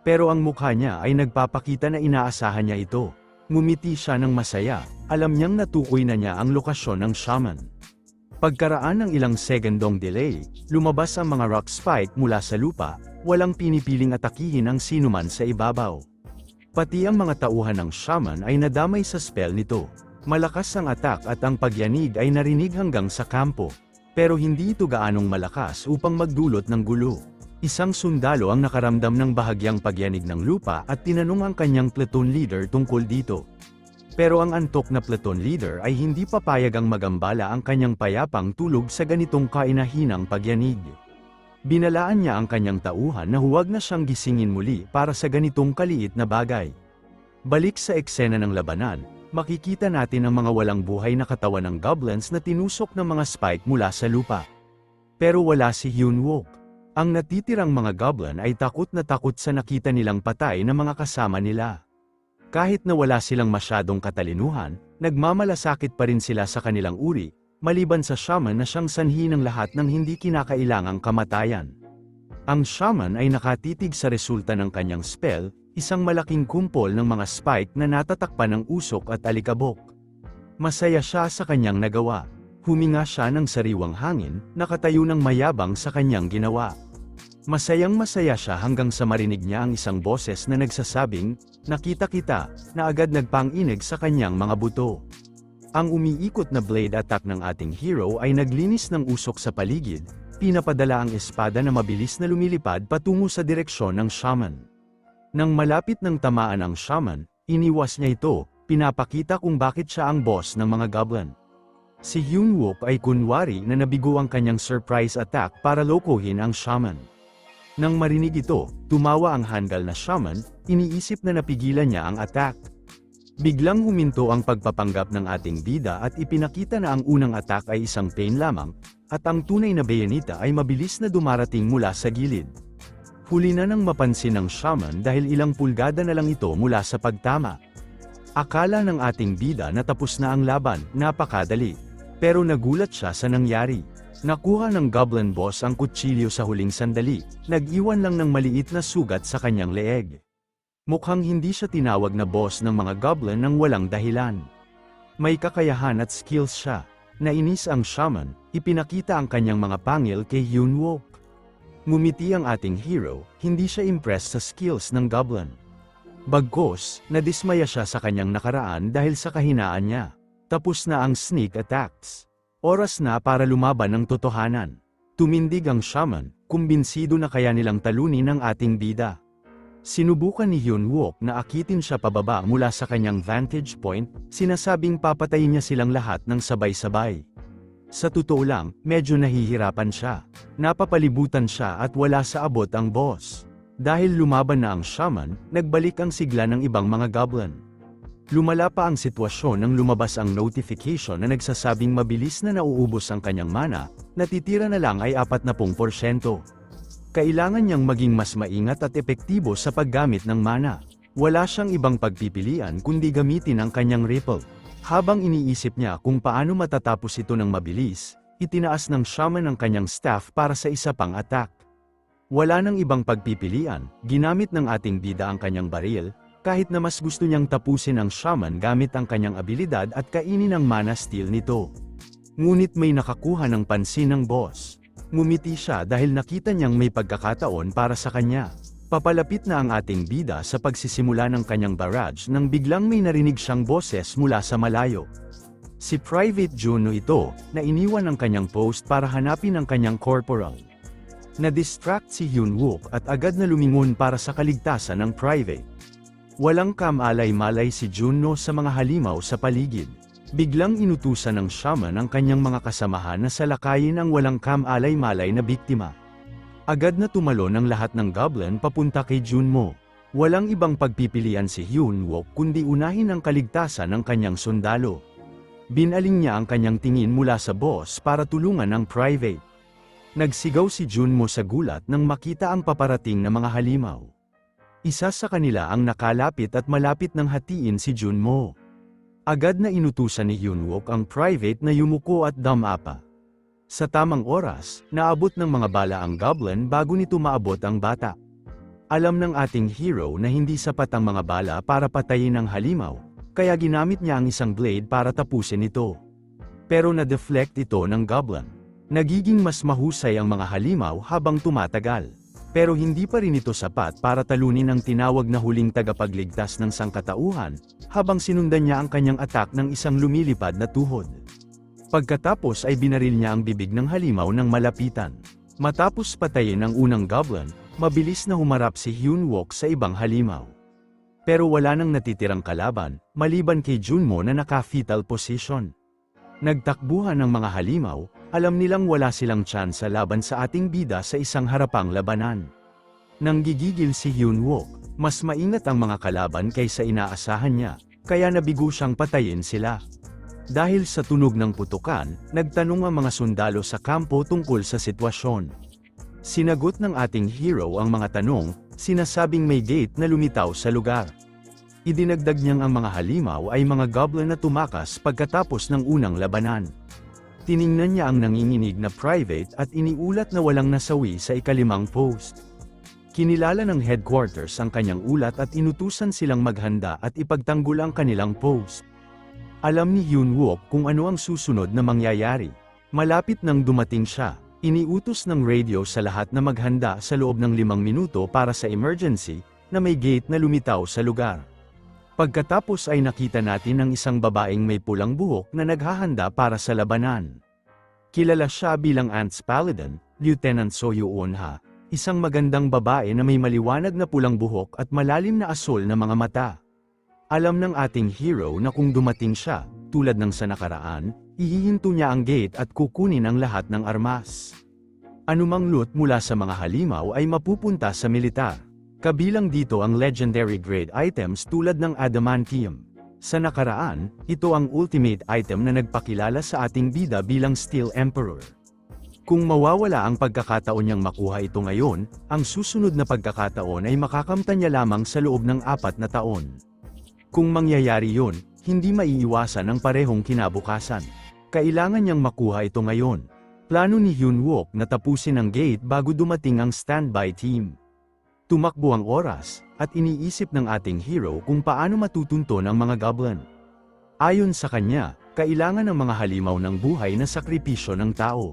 Pero ang mukha niya ay nagpapakita na inaasahan niya ito. Ngumiti siya ng masaya, alam niyang natukoy na niya ang lokasyon ng shaman. Pagkaraan ng ilang segundong delay, lumabas ang mga rock spike mula sa lupa, walang pinipiling atakihin ang sinuman sa ibabaw. Pati ang mga tauhan ng shaman ay nadamay sa spell nito. Malakas ang attack at ang pagyanig ay narinig hanggang sa kampo. Pero hindi ito gaanong malakas upang magdulot ng gulo. Isang sundalo ang nakaramdam ng bahagyang pagyanig ng lupa at tinanong ang kanyang platoon leader tungkol dito. Pero ang antok na platoon leader ay hindi papayag ang magambala ang kanyang payapang tulog sa ganitong kainahinang pagyanig. Binalaan niya ang kanyang tauhan na huwag na siyang gisingin muli para sa ganitong kaliit na bagay. Balik sa eksena ng labanan, makikita natin ang mga walang buhay na katawan ng goblins na tinusok ng mga spike mula sa lupa. Pero wala si Hyunwook. Ang natitirang mga goblin ay takot na takot sa nakita nilang patay na mga kasama nila. Kahit na wala silang masyadong katalinuhan, nagmamalasakit pa rin sila sa kanilang uri, maliban sa shaman na siyang sanhi ng lahat ng hindi kinakailangang kamatayan. Ang shaman ay nakatitig sa resulta ng kanyang spell, isang malaking kumpol ng mga spike na natatakpan ng usok at alikabok. Masaya siya sa kanyang nagawa. Huminga siya ng sariwang hangin, nakatayo ng mayabang sa kanyang ginawa. Masayang masaya siya hanggang sa marinig niya ang isang boses na nagsasabing, "Nakita kita," na agad nagpang-inig sa kanyang mga buto. Ang umiikot na blade attack ng ating hero ay naglinis ng usok sa paligid, pinapadala ang espada na mabilis na lumilipad patungo sa direksyon ng shaman. Nang malapit ng tamaan ang shaman, iniwas niya ito, pinapakita kung bakit siya ang boss ng mga goblin. Si Hyunwook ay kunwari na nabigo ang kanyang surprise attack para lokohin ang shaman. Nang marinig ito, tumawa ang handgal na shaman, iniisip na napigilan niya ang attack. Biglang huminto ang pagpapanggap ng ating bida at ipinakita na ang unang attack ay isang pain lamang, at ang tunay na bayonita ay mabilis na dumarating mula sa gilid. Huli na nang mapansin ng shaman dahil ilang pulgada na lang ito mula sa pagtama. Akala ng ating bida na tapos na ang laban, napakadali. Pero nagulat siya sa nangyari. Nakuha ng goblin boss ang kutsilyo sa huling sandali, nag-iwan lang ng maliit na sugat sa kanyang leeg. Mukhang hindi siya tinawag na boss ng mga goblin nang walang dahilan. May kakayahan at skills siya. Nainis ang shaman, ipinakita ang kanyang mga pangil kay Hyunwook. Ngumiti ang ating hero, hindi siya impressed sa skills ng goblin. Bagkus, nadismaya siya sa kanyang nakaraan dahil sa kahinaan niya. Tapos na ang sneak attacks. Oras na para lumaban ng totohanan. Tumindig ang shaman, kumbinsido na kaya nilang talunin ang ating bida. Sinubukan ni Hyunwook na akitin siya pababa mula sa kanyang vantage point, sinasabing papatayin niya silang lahat ng sabay-sabay. Sa totoo lang, medyo nahihirapan siya. Napapalibutan siya at wala sa abot ang boss. Dahil lumaban na ang shaman, nagbalik ang sigla ng ibang mga goblin. Lumala pa ang sitwasyon nang lumabas ang notification na nagsasabing mabilis na nauubos ang kanyang mana, natitira na lang ay 40%. Kailangan niyang maging mas maingat at epektibo sa paggamit ng mana. Wala siyang ibang pagpipilian kundi gamitin ang kanyang ripple. Habang iniisip niya kung paano matatapos ito ng mabilis, itinaas ng shaman ang kanyang staff para sa isa pang attack. Wala nang ibang pagpipilian, ginamit ng ating bida ang kanyang baril, kahit na mas gusto niyang tapusin ang shaman gamit ang kanyang abilidad at kainin ang mana steal nito. Ngunit may nakakuha ng pansin ng boss. Ngumiti siya dahil nakita niyang may pagkakataon para sa kanya. Papalapit na ang ating bida sa pagsisimula ng kanyang barrage nang biglang may narinig siyang boses mula sa malayo. Si Private Juno ito, na iniwan ang kanyang post para hanapin ang kanyang corporal. Na-distract si Hyun-wook at agad na lumingon para sa kaligtasan ng Private. Walang kamalay-malay si Juno sa mga halimaw sa paligid. Biglang inutusan ng shaman ang kanyang mga kasamahan na salakayin ang walang kamalay-malay na biktima. Agad na tumalon ang lahat ng goblin papunta kay Junmo. Walang ibang pagpipilian si Hyun-wook kundi unahin ang kaligtasan ng kanyang sundalo. Binaling niya ang kanyang tingin mula sa boss para tulungan ang Private. Nagsigaw si Junmo sa gulat nang makita ang paparating na mga halimaw. Isa sa kanila ang nakalapit at malapit ng hatiin si Junmo. Agad na inutusan ni Hyun-wook ang Private na yumuko at dumapa. Sa tamang oras, naabot ng mga bala ang goblin bago nito maabot ang bata. Alam ng ating hero na hindi sapat ang mga bala para patayin ang halimaw, kaya ginamit niya ang isang blade para tapusin ito. Pero na-deflect ito ng goblin. Nagiging mas mahusay ang mga halimaw habang tumatagal. Pero hindi pa rin ito sapat para talunin ang tinawag na huling tagapagligtas ng sangkatauhan, habang sinundan niya ang kanyang atak ng isang lumilipad na tuhod. Pagkatapos ay binaril niya ang bibig ng halimaw ng malapitan. Matapos patayin ang unang goblin, mabilis na humarap si Hyun-wook sa ibang halimaw. Pero wala nang natitirang kalaban, maliban kay Junmo na naka-fetal position. Nagtakbuhan ang mga halimaw, alam nilang wala silang tsansa laban sa ating bida sa isang harapang labanan. Nang gigigil si Hyun-wook, mas maingat ang mga kalaban kaysa inaasahan niya, kaya nabigo siyang patayin sila. Dahil sa tunog ng putukan, nagtanong ang mga sundalo sa kampo tungkol sa sitwasyon. Sinagot ng ating hero ang mga tanong, sinasabing may gate na lumitaw sa lugar. Idinagdag niyang ang mga halimaw ay mga goblin na tumakas pagkatapos ng unang labanan. Tiningnan niya ang nanginginig na Private at iniulat na walang nasawi sa ikalimang post. Kinilala ng headquarters ang kanyang ulat at inutusan silang maghanda at ipagtanggol ang kanilang post. Alam ni Hyun-wook kung ano ang susunod na mangyayari. Malapit nang dumating siya, iniutos ng radio sa lahat na maghanda sa loob ng 5 minuto para sa emergency, na may gate na lumitaw sa lugar. Pagkatapos ay nakita natin ang isang babaeng may pulang buhok na naghahanda para sa labanan. Kilala siya bilang Ants Paladin, Lieutenant Soyu Onha, isang magandang babae na may maliwanag na pulang buhok at malalim na asol na mga mata. Alam ng ating hero na kung dumating siya, tulad ng sa nakaraan, ihihinto niya ang gate at kukunin ang lahat ng armas. Anumang loot mula sa mga halimaw ay mapupunta sa militar. Kabilang dito ang legendary grade items tulad ng adamantium. Sa nakaraan, ito ang ultimate item na nagpakilala sa ating bida bilang Steel Emperor. Kung mawawala ang pagkakataon niyang makuha ito ngayon, ang susunod na pagkakataon ay makakamtan niya lamang sa loob ng 4 na taon. Kung mangyayari yon, hindi maiiwasan ang parehong kinabukasan. Kailangan niyang makuha ito ngayon. Plano ni Hyun-wook na tapusin ang gate bago dumating ang standby team. Tumakbo ang oras, at iniisip ng ating hero kung paano matutunton ang mga goblin. Ayon sa kanya, kailangan ng mga halimaw ng buhay na sakripisyo ng tao.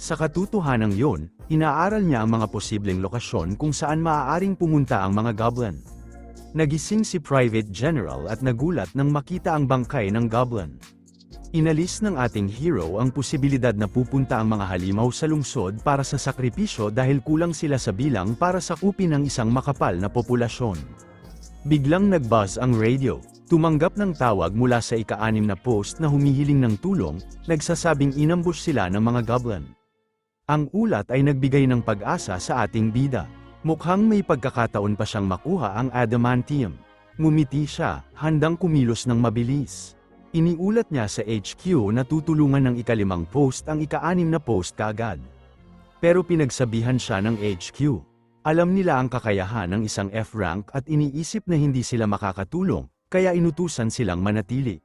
Sa katotohanan yon, inaaral niya ang mga posibleng lokasyon kung saan maaaring pumunta ang mga goblin. Nagising si Private General at nagulat nang makita ang bangkay ng goblin. Inalis ng ating hero ang posibilidad na pupunta ang mga halimaw sa lungsod para sa sakripisyo dahil kulang sila sa bilang para sakupin ang isang makapal na populasyon. Biglang nag-buzz ang radio. Tumanggap ng tawag mula sa ika-6 na post na humihiling ng tulong, nagsasabing inambush sila ng mga goblin. Ang ulat ay nagbigay ng pag-asa sa ating bida. Mukhang may pagkakataon pa siyang makuha ang adamantium. Ngumiti siya, handang kumilos ng mabilis. Iniulat niya sa HQ na tutulungan ng ika-5 post ang ika-6 na post kaagad. Pero pinagsabihan siya ng HQ. Alam nila ang kakayahan ng isang F-rank at iniisip na hindi sila makakatulong, kaya inutusan silang manatili.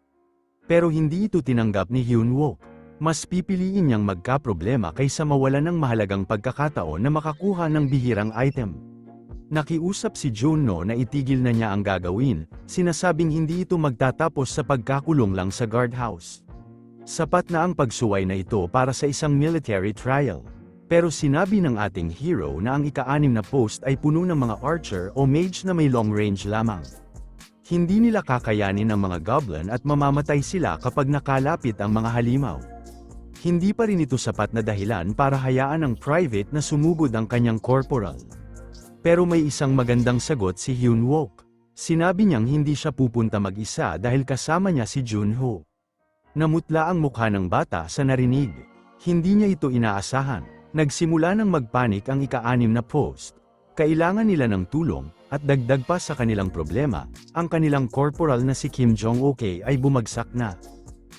Pero hindi ito tinanggap ni Hyun-wook. Mas pipiliin niyang magkaproblema kaysa mawalan ng mahalagang pagkakataon na makakuha ng bihirang item. Nakiusap si Juno na itigil na niya ang gagawin, sinasabing hindi ito magtatapos sa pagkakulong lang sa guardhouse. Sapat na ang pagsuway na ito para sa isang military trial. Pero sinabi ng ating hero na ang ika-6 na post ay puno ng mga archer o mage na may long range lamang. Hindi nila kakayanin ang mga goblin at mamamatay sila kapag nakalapit ang mga halimaw. Hindi pa rin ito sapat na dahilan para hayaan ng private na sumugod ang kanyang corporal. Pero may isang magandang sagot si Hyun Wook. Sinabi niyang hindi siya pupunta mag-isa dahil kasama niya si Junho. Namutla ang mukha ng bata sa narinig. Hindi niya ito inaasahan. Nagsimula nang magpanik ang ika-6 na post. Kailangan nila ng tulong, at dagdag pa sa kanilang problema, ang kanilang corporal na si Kim Jong-ok ay bumagsak na.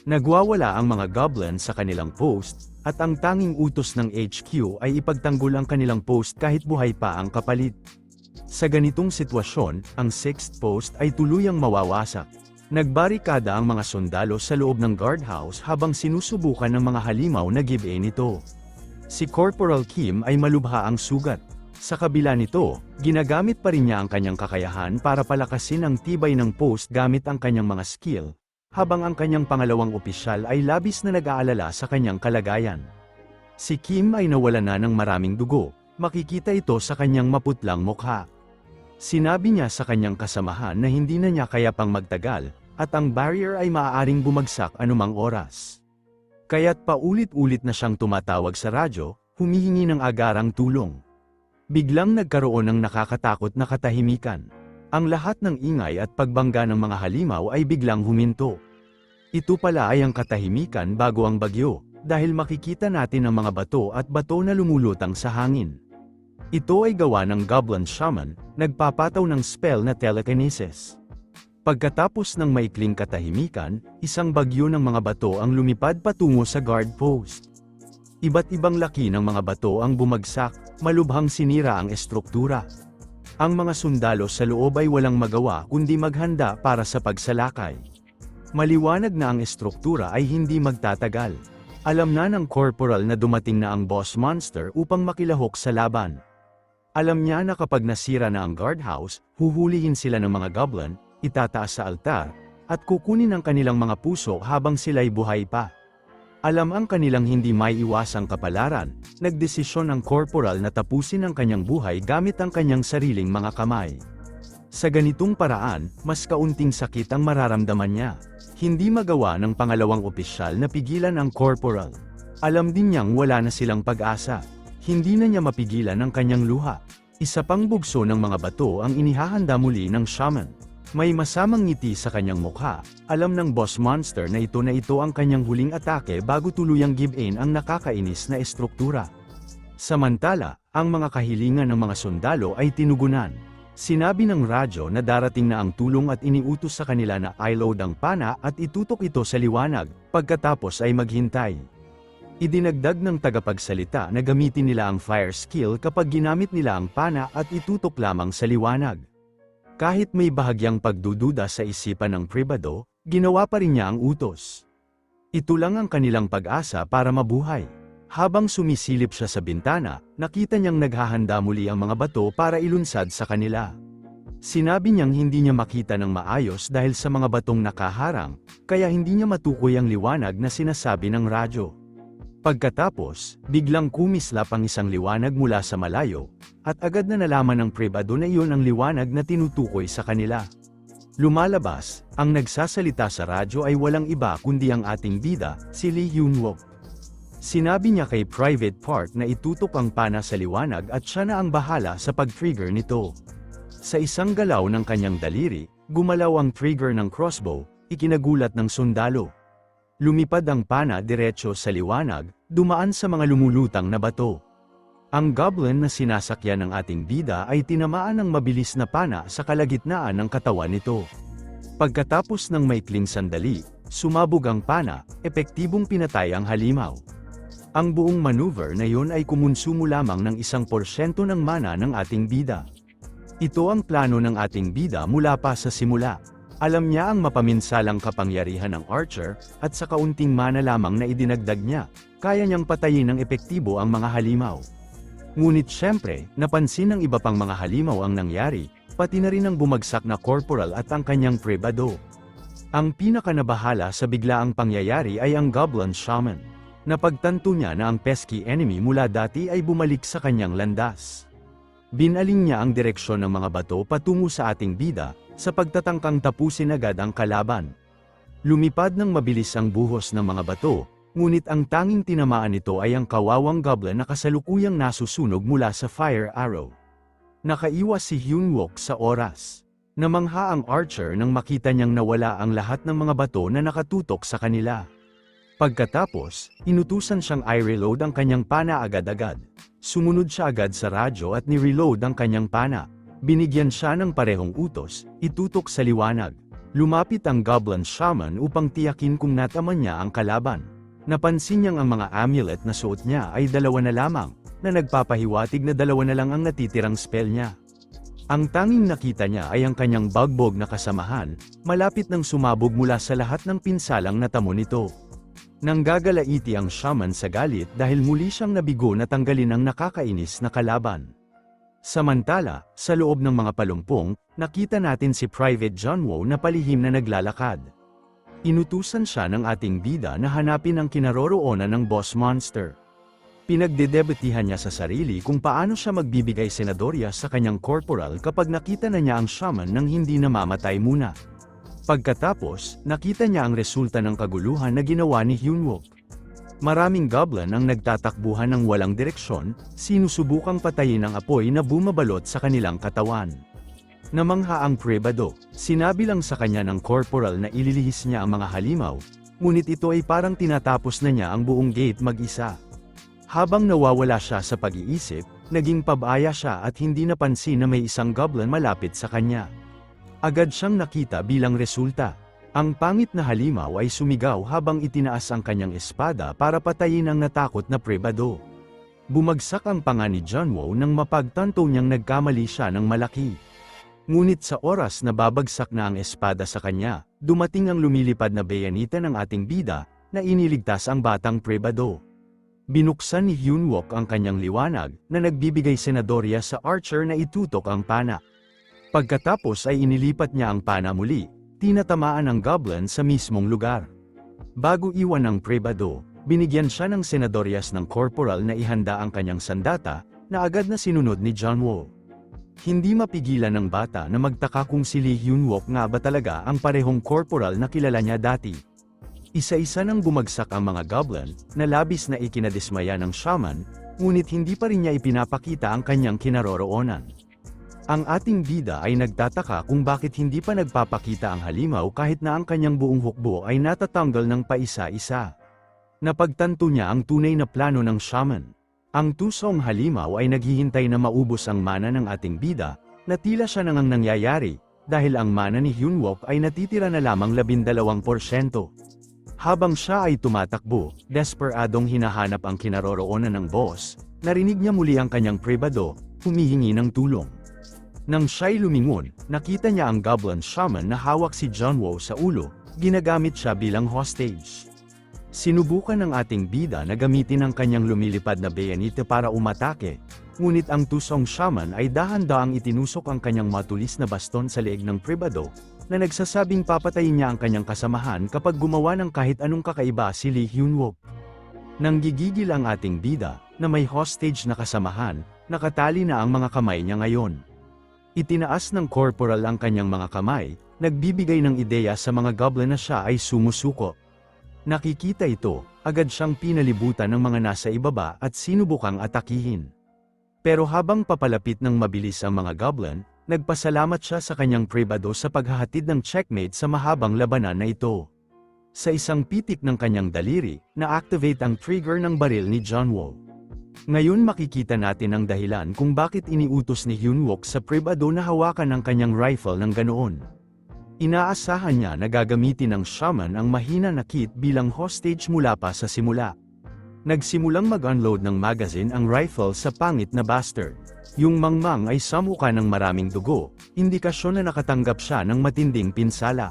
Nagwawala ang mga goblin sa kanilang post, at ang tanging utos ng HQ ay ipagtanggol ang kanilang post kahit buhay pa ang kapalit. Sa ganitong sitwasyon, ang 6th post ay tuluyang mawawasak. Nagbarikada ang mga sundalo sa loob ng guardhouse habang sinusubukan ng mga halimaw na give-in ito. Si Corporal Kim ay malubha ang sugat. Sa kabila nito, ginagamit pa rin niya ang kanyang kakayahan para palakasin ang tibay ng post gamit ang kanyang mga skill, habang ang kanyang pangalawang opisyal ay labis na nag-aalala sa kanyang kalagayan. Si Kim ay nawala na ng maraming dugo, makikita ito sa kanyang maputlang mukha. Sinabi niya sa kanyang kasamahan na hindi na niya kaya pang magtagal, at ang barrier ay maaaring bumagsak anumang oras. Kaya't paulit-ulit na siyang tumatawag sa radyo, humihingi ng agarang tulong. Biglang nagkaroon ng nakakatakot na katahimikan. Ang lahat ng ingay at pagbangga ng mga halimaw ay biglang huminto. Ito pala ay ang katahimikan bago ang bagyo, dahil makikita natin ang mga bato at bato na lumulutang sa hangin. Ito ay gawa ng Goblin Shaman, nagpapataw ng spell na telekinesis. Pagkatapos ng maikling katahimikan, isang bagyo ng mga bato ang lumipad patungo sa guard post. Iba't ibang laki ng mga bato ang bumagsak, malubhang sinira ang estruktura. Ang mga sundalo sa loob ay walang magawa kundi maghanda para sa pagsalakay. Maliwanag na ang estruktura ay hindi magtatagal. Alam na ng corporal na dumating na ang boss monster upang makilahok sa laban. Alam niya na kapag nasira na ang guardhouse, huhulihin sila ng mga goblin, itataas sa altar, at kukunin ang kanilang mga puso habang sila'y buhay pa. Alam ang kanilang hindi maiiwasang kapalaran, nagdesisyon ang corporal na tapusin ang kanyang buhay gamit ang kanyang sariling mga kamay. Sa ganitong paraan, mas kaunting sakit ang mararamdaman niya. Hindi magawa ng pangalawang opisyal na pigilan ang corporal. Alam din niyang wala na silang pag-asa. Hindi na niya mapigilan ang kanyang luha. Isa pang bugso ng mga bato ang inihahanda muli ng shaman. May masamang ngiti sa kanyang mukha, alam ng boss monster na ito ang kanyang huling atake bago tuluyang give-in ang nakakainis na estruktura. Samantala, ang mga kahilingan ng mga sundalo ay tinugunan. Sinabi ng radyo na darating na ang tulong at iniutos sa kanila na i-load ang pana at itutok ito sa liwanag, pagkatapos ay maghintay. Idinagdag ng tagapagsalita na gamitin nila ang fire skill kapag ginamit nila ang pana at itutok lamang sa liwanag. Kahit may bahagyang pagdududa sa isipan ng pribado, ginawa pa rin niya ang utos. Ito lang ang kanilang pag-asa para mabuhay. Habang sumisilip siya sa bintana, nakita niyang naghahanda muli ang mga bato para ilunsad sa kanila. Sinabi niyang hindi niya makita ng maayos dahil sa mga batong nakaharang, kaya hindi niya matukoy ang liwanag na sinasabi ng radyo. Pagkatapos, biglang kumislap ang isang liwanag mula sa malayo, at agad na nalaman ng pribado na iyon ang liwanag na tinutukoy sa kanila. Lumalabas, ang nagsasalita sa radyo ay walang iba kundi ang ating bida, si Lee Hyun Wook. Sinabi niya kay Private Park na itutok ang pana sa liwanag at siya na ang bahala sa pag-trigger nito. Sa isang galaw ng kanyang daliri, gumalaw ang trigger ng crossbow, ikinagulat ng sundalo. Lumipad ang pana diretso sa liwanag, dumaan sa mga lumulutang na bato. Ang goblin na sinasakyan ng ating bida ay tinamaan ng mabilis na pana sa kalagitnaan ng katawan nito. Pagkatapos ng maikling sandali, sumabog ang pana, epektibong pinatay ang halimaw. Ang buong maneuver na iyon ay kumonsumo lamang ng 1% ng mana ng ating bida. Ito ang plano ng ating bida mula pa sa simula. Alam niya ang mapaminsalang kapangyarihan ng Archer, at sa kaunting mana lamang na idinagdag niya, kaya niyang patayin ng epektibo ang mga halimaw. Ngunit syempre, napansin ng iba pang mga halimaw ang nangyari, pati na rin ang bumagsak na corporal at ang kanyang pribado. Ang pinakanabahala sa biglaang pangyayari ay ang Goblin Shaman. Napagtanto niya na ang pesky enemy mula dati ay bumalik sa kanyang landas. Binaling niya ang direksyon ng mga bato patungo sa ating bida, sa pagtatangkang tapusin agad ang kalaban. Lumipad ng mabilis ang buhos ng mga bato, ngunit ang tanging tinamaan nito ay ang kawawang goblin na kasalukuyang nasusunog mula sa fire arrow. Nakaiwas si Hyunwook sa oras. Namangha ang archer nang makita niyang nawala ang lahat ng mga bato na nakatutok sa kanila. Pagkatapos, inutusan siyang i-reload ang kanyang pana agad-agad. Sumunod siya agad sa radyo at ni-reload ang kanyang pana. Binigyan siya ng parehong utos, itutok sa liwanag. Lumapit ang Goblin Shaman upang tiyakin kung nataman niya ang kalaban. Napansin niyang ang mga amulet na suot niya ay 2 na lamang, na nagpapahiwatig na 2 na lang ang natitirang spell niya. Ang tanging nakita niya ay ang kanyang bugbog na kasamahan, malapit nang sumabog mula sa lahat ng pinsalang natamo nito. Nanggagalaiti ang shaman sa galit dahil muli siyang nabigo na tanggalin ang nakakainis na kalaban. Samantala, sa loob ng mga palumpong, nakita natin si Private John Woo na palihim na naglalakad. Inutusan siya ng ating bida na hanapin ang kinaroroonan ng boss monster. Pinagdedebatihan niya sa sarili kung paano siya magbibigay senadorya sa kanyang corporal kapag nakita na niya ang shaman nang hindi namamatay muna. Pagkatapos, nakita niya ang resulta ng kaguluhan na ginawa ni Hyunwook. Maraming goblin ang nagtatakbuhan ng walang direksyon, sinusubukang patayin ang apoy na bumabalot sa kanilang katawan. Namangha ang Prebado, sinabi lang sa kanya ng corporal na ililihis niya ang mga halimaw, ngunit ito ay parang tinatapos na niya ang buong gate mag-isa. Habang nawawala siya sa pag-iisip, naging pabaya siya at hindi napansin na may isang goblin malapit sa kanya. Agad siyang nakita bilang resulta. Ang pangit na halimaw ay sumigaw habang itinaas ang kanyang espada para patayin ang natakot na Prebado. Bumagsak ang panga ni John Woo nang mapagtanto niyang nagkamali siya ng malaki. Ngunit sa oras na babagsak na ang espada sa kanya, dumating ang lumilipad na bayanitan ng ating bida, na iniligtas ang batang Prebado. Binuksan ni Hyunwook ang kanyang liwanag, na nagbibigay senadorya sa archer na itutok ang pana. Pagkatapos ay inilipat niya ang pana muli, tinatamaan ang goblin sa mismong lugar. Bago iwan ang Prebado, binigyan siya ng senadoryas ng corporal na ihanda ang kanyang sandata, na agad na sinunod ni John Woo. Hindi mapigilan ng bata na magtaka kung si Lee Hyunwook nga ba talaga ang parehong corporal na kilala niya dati. Isa-isa nang bumagsak ang mga goblin, na labis na ikinadismaya ng shaman, ngunit hindi pa rin niya ipinapakita ang kanyang kinaroroonan. Ang ating bida ay nagtataka kung bakit hindi pa nagpapakita ang halimaw kahit na ang kanyang buong hukbo ay natatanggal ng paisa-isa. Napagtanto niya ang tunay na plano ng shaman. Ang tusong halimaw ay naghihintay na maubos ang mana ng ating bida, na tila siya nang nangyayari, dahil ang mana ni Hyunwook ay natitira na lamang 12%. Habang siya ay tumatakbo, desperadong hinahanap ang kinaroroonan ng boss, narinig niya muli ang kanyang Prebado, humihingi ng tulong. Nang siya'y lumingon, nakita niya ang Goblin Shaman na hawak si John Woo sa ulo, ginagamit siya bilang hostage. Sinubukan ng ating bida na gamitin ang kanyang lumilipad na bayanite para umatake, ngunit ang tusong shaman ay dahan-daang itinusok ang kanyang matulis na baston sa leeg ng Prebado, na nagsasabing papatayin niya ang kanyang kasamahan kapag gumawa ng kahit anong kakaiba si Lee Hyunwook. Nanggigigil ang ating bida, na may hostage na kasamahan, nakatali na ang mga kamay niya ngayon. Itinaas ng corporal ang kanyang mga kamay, nagbibigay ng ideya sa mga goblin na siya ay sumusuko. Nakikita ito, agad siyang pinalibutan ng mga nasa ibaba at sinubukang atakihin. Pero habang papalapit ng mabilis ang mga goblin, nagpasalamat siya sa kanyang Prebado sa paghahatid ng checkmate sa mahabang labanan na ito. Sa isang pitik ng kanyang daliri, na-activate ang trigger ng baril ni John Woo. Ngayon makikita natin ang dahilan kung bakit iniutos ni Hyunwook sa Prebado na hawakan ang kanyang rifle ng ganoon. Inaasahan niya na gagamitin ng shaman ang mahina na kit bilang hostage mula pa sa simula. Nagsimulang mag-unload ng magazine ang rifle sa pangit na bastard. Yung mangmang ay samuka ng maraming dugo, indikasyon na nakatanggap siya ng matinding pinsala.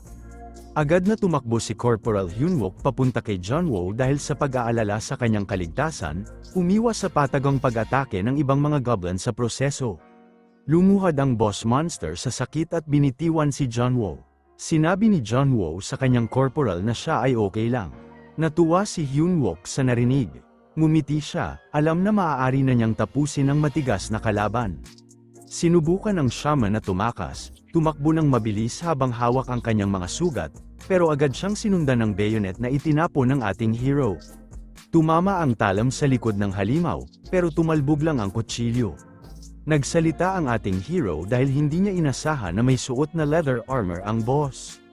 Agad na tumakbo si Corporal Hyunwook papunta kay John Woo dahil sa pag-aalala sa kanyang kaligtasan, umiwas sa patagang pag-atake ng ibang mga goblin sa proseso. Lumuhad ang boss monster sa sakit at binitiwan si John Woo. Sinabi ni John Woo sa kanyang corporal na siya ay okay lang. Natuwa si Hyunwook sa narinig. Ngumiti siya, alam na maaari na niyang tapusin ang matigas na kalaban. Sinubukan ng shaman na tumakas, tumakbo ng mabilis habang hawak ang kanyang mga sugat, pero agad siyang sinundan ng bayonet na itinapon ng ating hero. Tumama ang talam sa likod ng halimaw, pero tumalbog lang ang kutsilyo. Nagsalita ang ating hero dahil hindi niya inasahan na may suot na leather armor ang boss.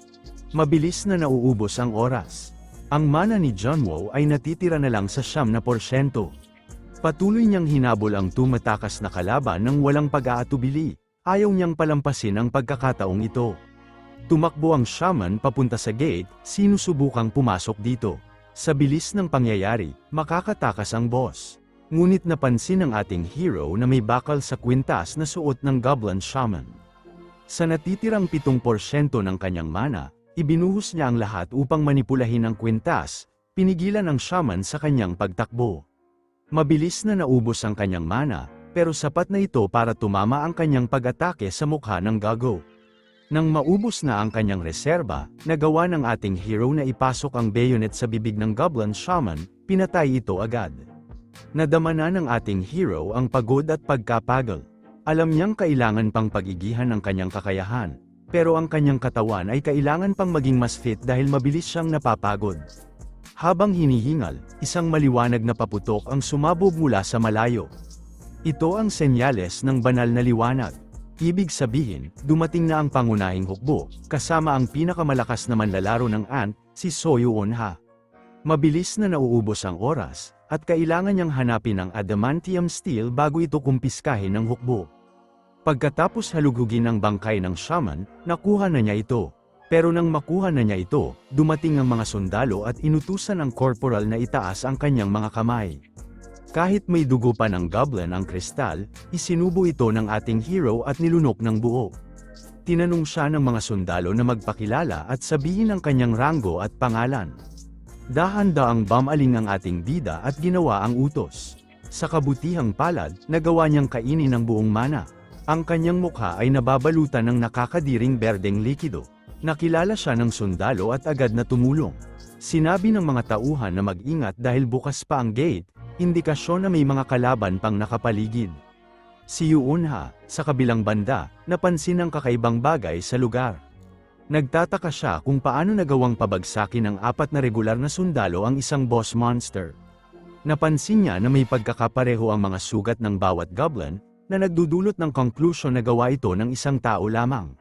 Mabilis na nauubos ang oras. Ang mana ni Junwo ay natitira na lang sa 9%. Patuloy niyang hinabol ang tumatakas na kalaban ng walang pag-aatubili. Ayaw niyang palampasin ang pagkakataong ito. Tumakbo ang shaman papunta sa gate, sinusubukang pumasok dito. Sa bilis ng pangyayari, makakatakas ang boss. Ngunit napansin ng ating hero na may bakal sa kwintas na suot ng goblin shaman. Sa natitirang 7% ng kanyang mana, ibinuhos niya ang lahat upang manipulahin ang kwintas, pinigilan ang shaman sa kanyang pagtakbo. Mabilis na naubos ang kanyang mana, pero sapat na ito para tumama ang kanyang pag-atake sa mukha ng gago. Nang maubos na ang kanyang reserba, nagawa ng ating hero na ipasok ang bayonet sa bibig ng goblin shaman, pinatay ito agad. Nadama na ng ating hero ang pagod at pagkapagod. Alam niyang kailangan pang pagigihan ang kanyang kakayahan. Pero ang kanyang katawan ay kailangan pang maging mas fit dahil mabilis siyang napapagod. Habang hinihingal, isang maliwanag na paputok ang sumabog mula sa malayo. Ito ang senyales ng banal na liwanag. Ibig sabihin, dumating na ang pangunahing hukbo, kasama ang pinakamalakas na manlalaro ng Ant, si Soyuon-ha. Mabilis na nauubos ang oras, at kailangan niyang hanapin ang adamantium steel bago ito kumpiskahin ng hukbo. Pagkatapos halugugin ang bangkay ng shaman, nakuha na niya ito. Pero nang makuha na niya ito, dumating ang mga sundalo at inutusan ang corporal na itaas ang kanyang mga kamay. Kahit may dugo pa ng goblin ang kristal, isinubo ito ng ating hero at nilunok ng buo. Tinanong siya ng mga sundalo na magpakilala at sabihin ang kanyang ranggo at pangalan. Dahan-daang bamaling ang ating bida at ginawa ang utos. Sa kabutihang palad, nagawa niyang kainin ang buong mana. Ang kanyang mukha ay nababalutan ng nakakadiring berdeng likido. Nakilala siya ng sundalo at agad na tumulong. Sinabi ng mga tauhan na mag-ingat dahil bukas pa ang gate, indikasyon na may mga kalaban pang nakapaligid. Si Yuunha, sa kabilang banda, napansin ang kakaibang bagay sa lugar. Nagtataka siya kung paano nagawang pabagsakin ng 4 na regular na sundalo ang isang boss monster. Napansin niya na may pagkakapareho ang mga sugat ng bawat goblin, na nagdudulot ng conclusion na gawa ito ng isang tao lamang.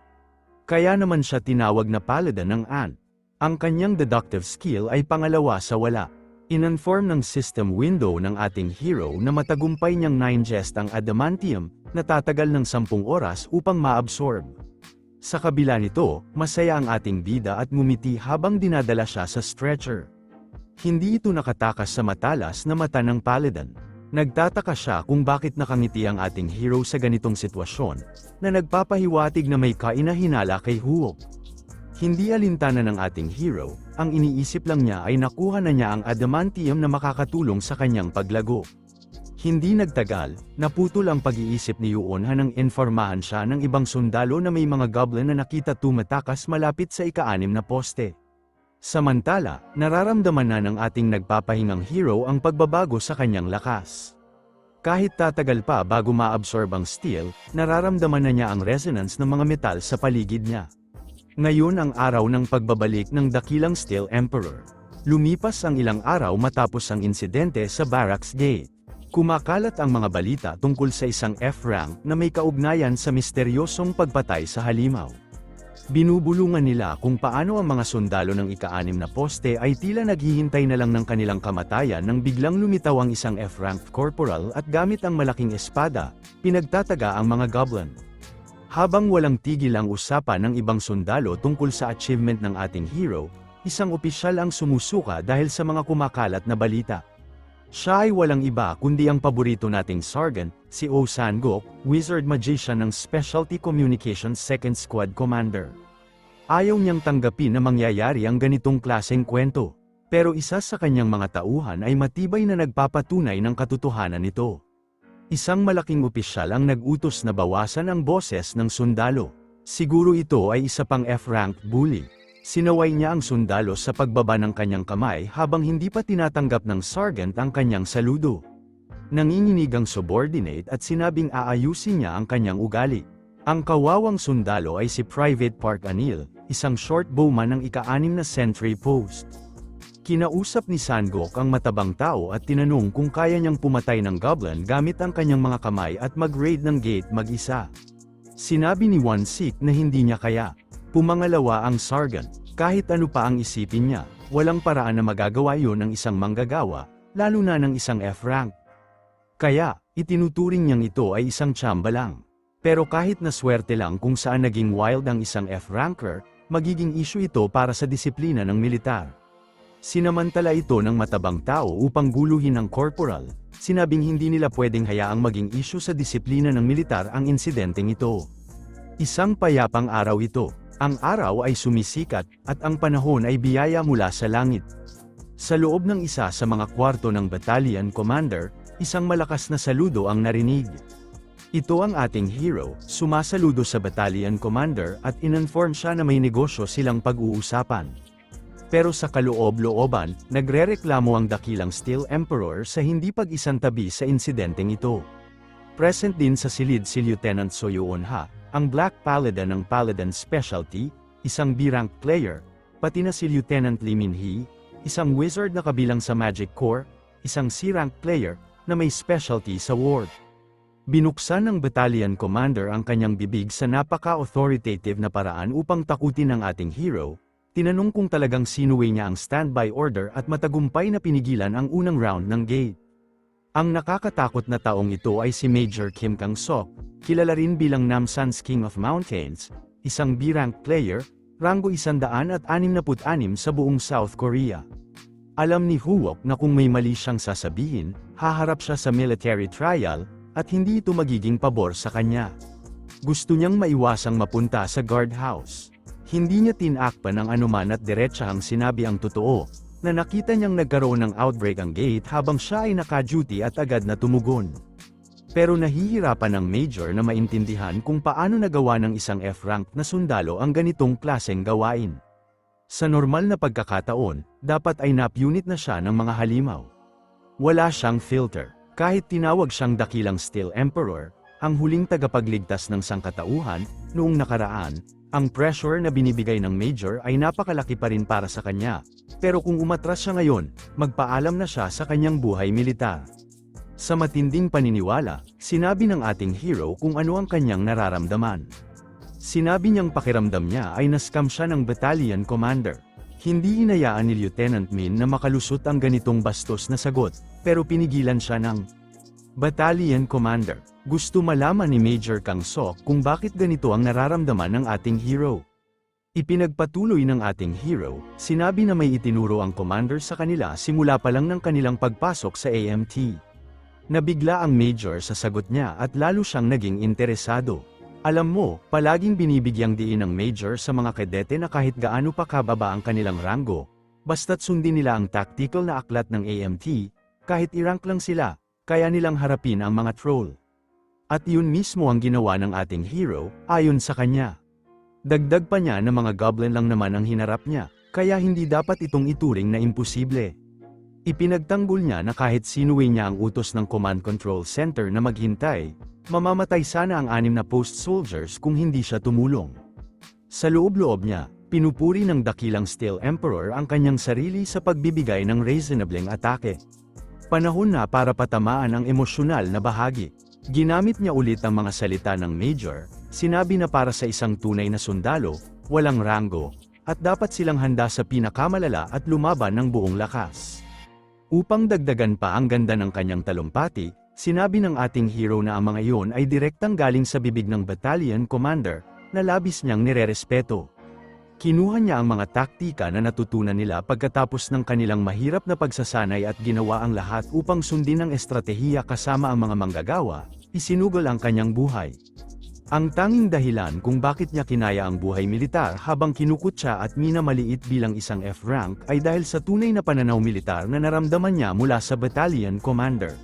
Kaya naman siya tinawag na paladin ng Ant. Ang kanyang deductive skill ay pangalawa sa wala. Ininform ng system window ng ating hero na matagumpay niyang 9 ang adamantium, na tatagal ng 10 oras upang maabsorb. Sa kabila nito, masaya ang ating bida at ngumiti habang dinadala siya sa stretcher. Hindi ito nakatakas sa matalas na mata ng paladin. Nagtataka siya kung bakit nakangiti ang ating hero sa ganitong sitwasyon, na nagpapahiwatig na may kainahinala kay Huok. Hindi alintana ng ating hero, ang iniisip lang niya ay nakuha na niya ang adamantium na makakatulong sa kanyang paglago. Hindi nagtagal, naputol ang pag-iisip ni Yuonha nang informahan siya ng ibang sundalo na may mga goblin na nakita tumatakas malapit sa ika-6 na poste. Samantala, nararamdaman na ng ating nagpapahingang hero ang pagbabago sa kanyang lakas. Kahit tatagal pa bago maabsorb ang steel, nararamdaman na niya ang resonance ng mga metal sa paligid niya. Ngayon ang araw ng pagbabalik ng dakilang Steel Emperor. Lumipas ang ilang araw matapos ang insidente sa Barracks Gate. Kumakalat ang mga balita tungkol sa isang F-rank na may kaugnayan sa misteryosong pagpatay sa halimaw. Binubulungan nila kung paano ang mga sundalo ng ika-6 na poste ay tila naghihintay na lang ng kanilang kamatayan nang biglang lumitaw ang isang F-rank corporal at gamit ang malaking espada, pinagtataga ang mga goblin. Habang walang tigil ang usapan ng ibang sundalo tungkol sa achievement ng ating hero, isang opisyal ang sumusuka dahil sa mga kumakalat na balita. Siya ay walang iba kundi ang paborito nating Sergeant, si Oh San-guk, Wizard Magician ng Specialty Communications 2nd Squad Commander. Ayaw niyang tanggapin na mangyayari ang ganitong klaseng kwento, pero isa sa kanyang mga tauhan ay matibay na nagpapatunay ng katotohanan nito. Isang malaking opisyal ang nag-utos na bawasan ang boses ng sundalo. Siguro ito ay isa pang F-rank bully. Sinaway niya ang sundalo sa pagbaba ng kanyang kamay habang hindi pa tinatanggap ng sergeant ang kanyang saludo. Nanginginig ang subordinate at sinabing aayusin niya ang kanyang ugali. Ang kawawang sundalo ay si Private Park Anil, isang short bowman ng ika-6 na sentry post. Kinausap ni Sangok ang matabang tao at tinanong kung kaya niyang pumatay ng goblin gamit ang kanyang mga kamay at mag-raid ng gate mag-isa. Sinabi ni Wansik na hindi niya kaya. Pumangalawa ang sergeant. Kahit ano pa ang isipin niya, walang paraan na magagawa iyon ng isang manggagawa, lalo na ng isang F-rank. Kaya, itinuturing niyang ito ay isang tsamba lang. Pero kahit naswerte lang kung saan naging wild ang isang F-ranker, magiging issue ito para sa disiplina ng militar. Sinamantala ito ng matabang tao upang guluhin ang corporal, sinabing hindi nila pwedeng hayaang maging issue sa disiplina ng militar ang insidenteng ito. Isang payapang araw ito. Ang araw ay sumisikat, at ang panahon ay biyaya mula sa langit. Sa loob ng isa sa mga kwarto ng battalion commander, isang malakas na saludo ang narinig. Ito ang ating hero, sumasaludo sa battalion commander at in-inform siya na may negosyo silang pag-uusapan. Pero sa kaloob-looban, nagrereklamo ang dakilang Steel Emperor sa hindi pag-isantabi sa insidenteng ito. Present din sa silid si Lieutenant Soyo Onha, ang Black Paladin ng Paladin Specialty, isang B-rank player, pati na si Lieutenant Lee Min-hee, isang wizard na kabilang sa Magic Corps, isang C-rank player, na may specialty sa ward. Binuksan ng battalion commander ang kanyang bibig sa napaka-authoritative na paraan upang takutin ang ating hero, tinanong kung talagang sinuwi niya ang standby order at matagumpay na pinigilan ang unang round ng gate. Ang nakakatakot na taong ito ay si Major Kim Kang-sok, kilala rin bilang Namsan's King of Mountains, isang B-rank player, rango 166 sa buong South Korea. Alam ni Huok na kung may mali siyang sasabihin, haharap siya sa military trial, at hindi ito magiging pabor sa kanya. Gusto niyang maiwasang mapunta sa guardhouse. Hindi niya tinakpan ang anuman at diretsahang sinabi ang totoo, na nakita niyang nagkaroon ng outbreak ang gate habang siya ay naka-duty at agad na tumugon. Pero nahihirapan ang Major na maintindihan kung paano nagawa ng isang F-rank na sundalo ang ganitong klaseng gawain. Sa normal na pagkakataon, dapat ay nap-unit na siya ng mga halimaw. Wala siyang filter. Kahit tinawag siyang dakilang Steel Emperor, ang huling tagapagligtas ng sangkatauhan, noong nakaraan, ang pressure na binibigay ng Major ay napakalaki pa rin para sa kanya. Pero kung umatras siya ngayon, magpaalam na siya sa kanyang buhay militar. Sa matinding paniniwala, sinabi ng ating hero kung ano ang kanyang nararamdaman. Sinabi niyang pakiramdam niya ay na-scam siya ng battalion commander. Hindi hinayaan ni Lieutenant Min na makalusot ang ganitong bastos na sagot, pero pinigilan siya ng battalion commander. Gusto malaman ni Major Kang-sok kung bakit ganito ang nararamdaman ng ating hero. Ipinagpatuloy ng ating hero, sinabi na may itinuro ang commander sa kanila simula pa lang ng kanilang pagpasok sa AMT. Nabigla ang Major sa sagot niya at lalo siyang naging interesado. Alam mo, palaging binibigyang diin ng Major sa mga kadete na kahit gaano pa kababa ang kanilang ranggo, basta't sundin nila ang tactical na aklat ng AMT, kahit i-rank lang sila, kaya nilang harapin ang mga troll. At yun mismo ang ginawa ng ating hero, ayon sa kanya. Dagdag pa niya na mga goblin lang naman ang hinarap niya, kaya hindi dapat itong ituring na imposible. Ipinagtanggol niya na kahit sinuwi niya ang utos ng Command Control Center na maghintay, mamamatay sana ang 6 na post soldiers kung hindi siya tumulong. Sa loob-loob niya, pinupuri ng dakilang Steel Emperor ang kanyang sarili sa pagbibigay ng reasonableng atake. Panahon na para patamaan ang emosyonal na bahagi. Ginamit niya ulit ang mga salita ng Major, sinabi na para sa isang tunay na sundalo, walang ranggo, at dapat silang handa sa pinakamalala at lumaban ng buong lakas. Upang dagdagan pa ang ganda ng kanyang talumpati, sinabi ng ating hero na ang mga iyon ay direktang galing sa bibig ng battalion commander, na labis niyang nirerespeto. Kinuha niya ang mga taktika na natutunan nila pagkatapos ng kanilang mahirap na pagsasanay at ginawa ang lahat upang sundin ang estratehiya kasama ang mga manggagawa, isinugol ang kanyang buhay. Ang tanging dahilan kung bakit niya kinaya ang buhay militar habang kinukutya at minamaliit bilang isang F-rank ay dahil sa tunay na pananaw militar na naramdaman niya mula sa battalion commander.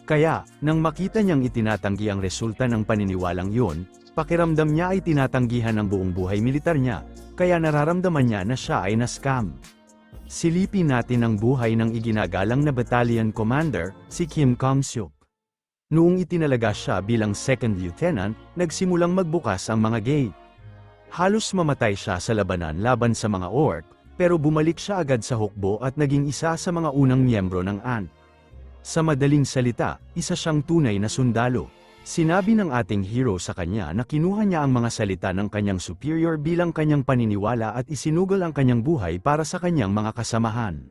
Kaya, nang makita niyang itinatanggi ang resulta ng paniniwalang yun, Pakiramdam niya ay tinatanggihan ng buong buhay militar niya, kaya nararamdaman niya na siya ay na-scam. Silipin natin ang buhay ng iginagalang na battalion commander, si Kim Kong-syuk. Noong itinalaga siya bilang second lieutenant, nagsimulang magbukas ang mga gate. Halos mamatay siya sa labanan laban sa mga orc, pero bumalik siya agad sa hukbo at naging isa sa mga unang miyembro ng ANT. Sa madaling salita, isa siyang tunay na sundalo. Sinabi ng ating hero sa kanya na kinuha niya ang mga salita ng kanyang superior bilang kanyang paniniwala at isinugol ang kanyang buhay para sa kanyang mga kasamahan.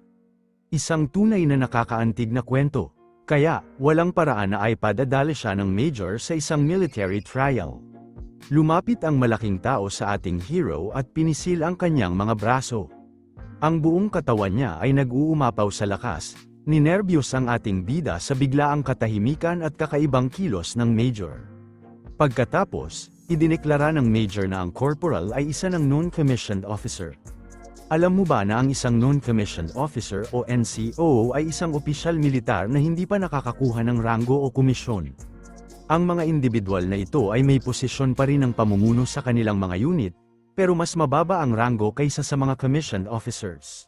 Isang tunay na nakakaantig na kwento. Kaya, walang paraan na ay padadala siya ng major sa isang military trial. Lumapit ang malaking tao sa ating hero at pinisil ang kanyang mga braso. Ang buong katawan niya ay nag-uumapaw sa lakas. Ninerbiyos ang ating bida sa biglaang katahimikan at kakaibang kilos ng major. Pagkatapos, idineklara ng major na ang corporal ay isa ng non-commissioned officer. Alam mo ba na ang isang non-commissioned officer o NCO ay isang opisyal militar na hindi pa nakakakuha ng ranggo o komisyon? Ang mga individual na ito ay may posisyon pa rin ng pamumuno sa kanilang mga unit, pero mas mababa ang ranggo kaysa sa mga commissioned officers.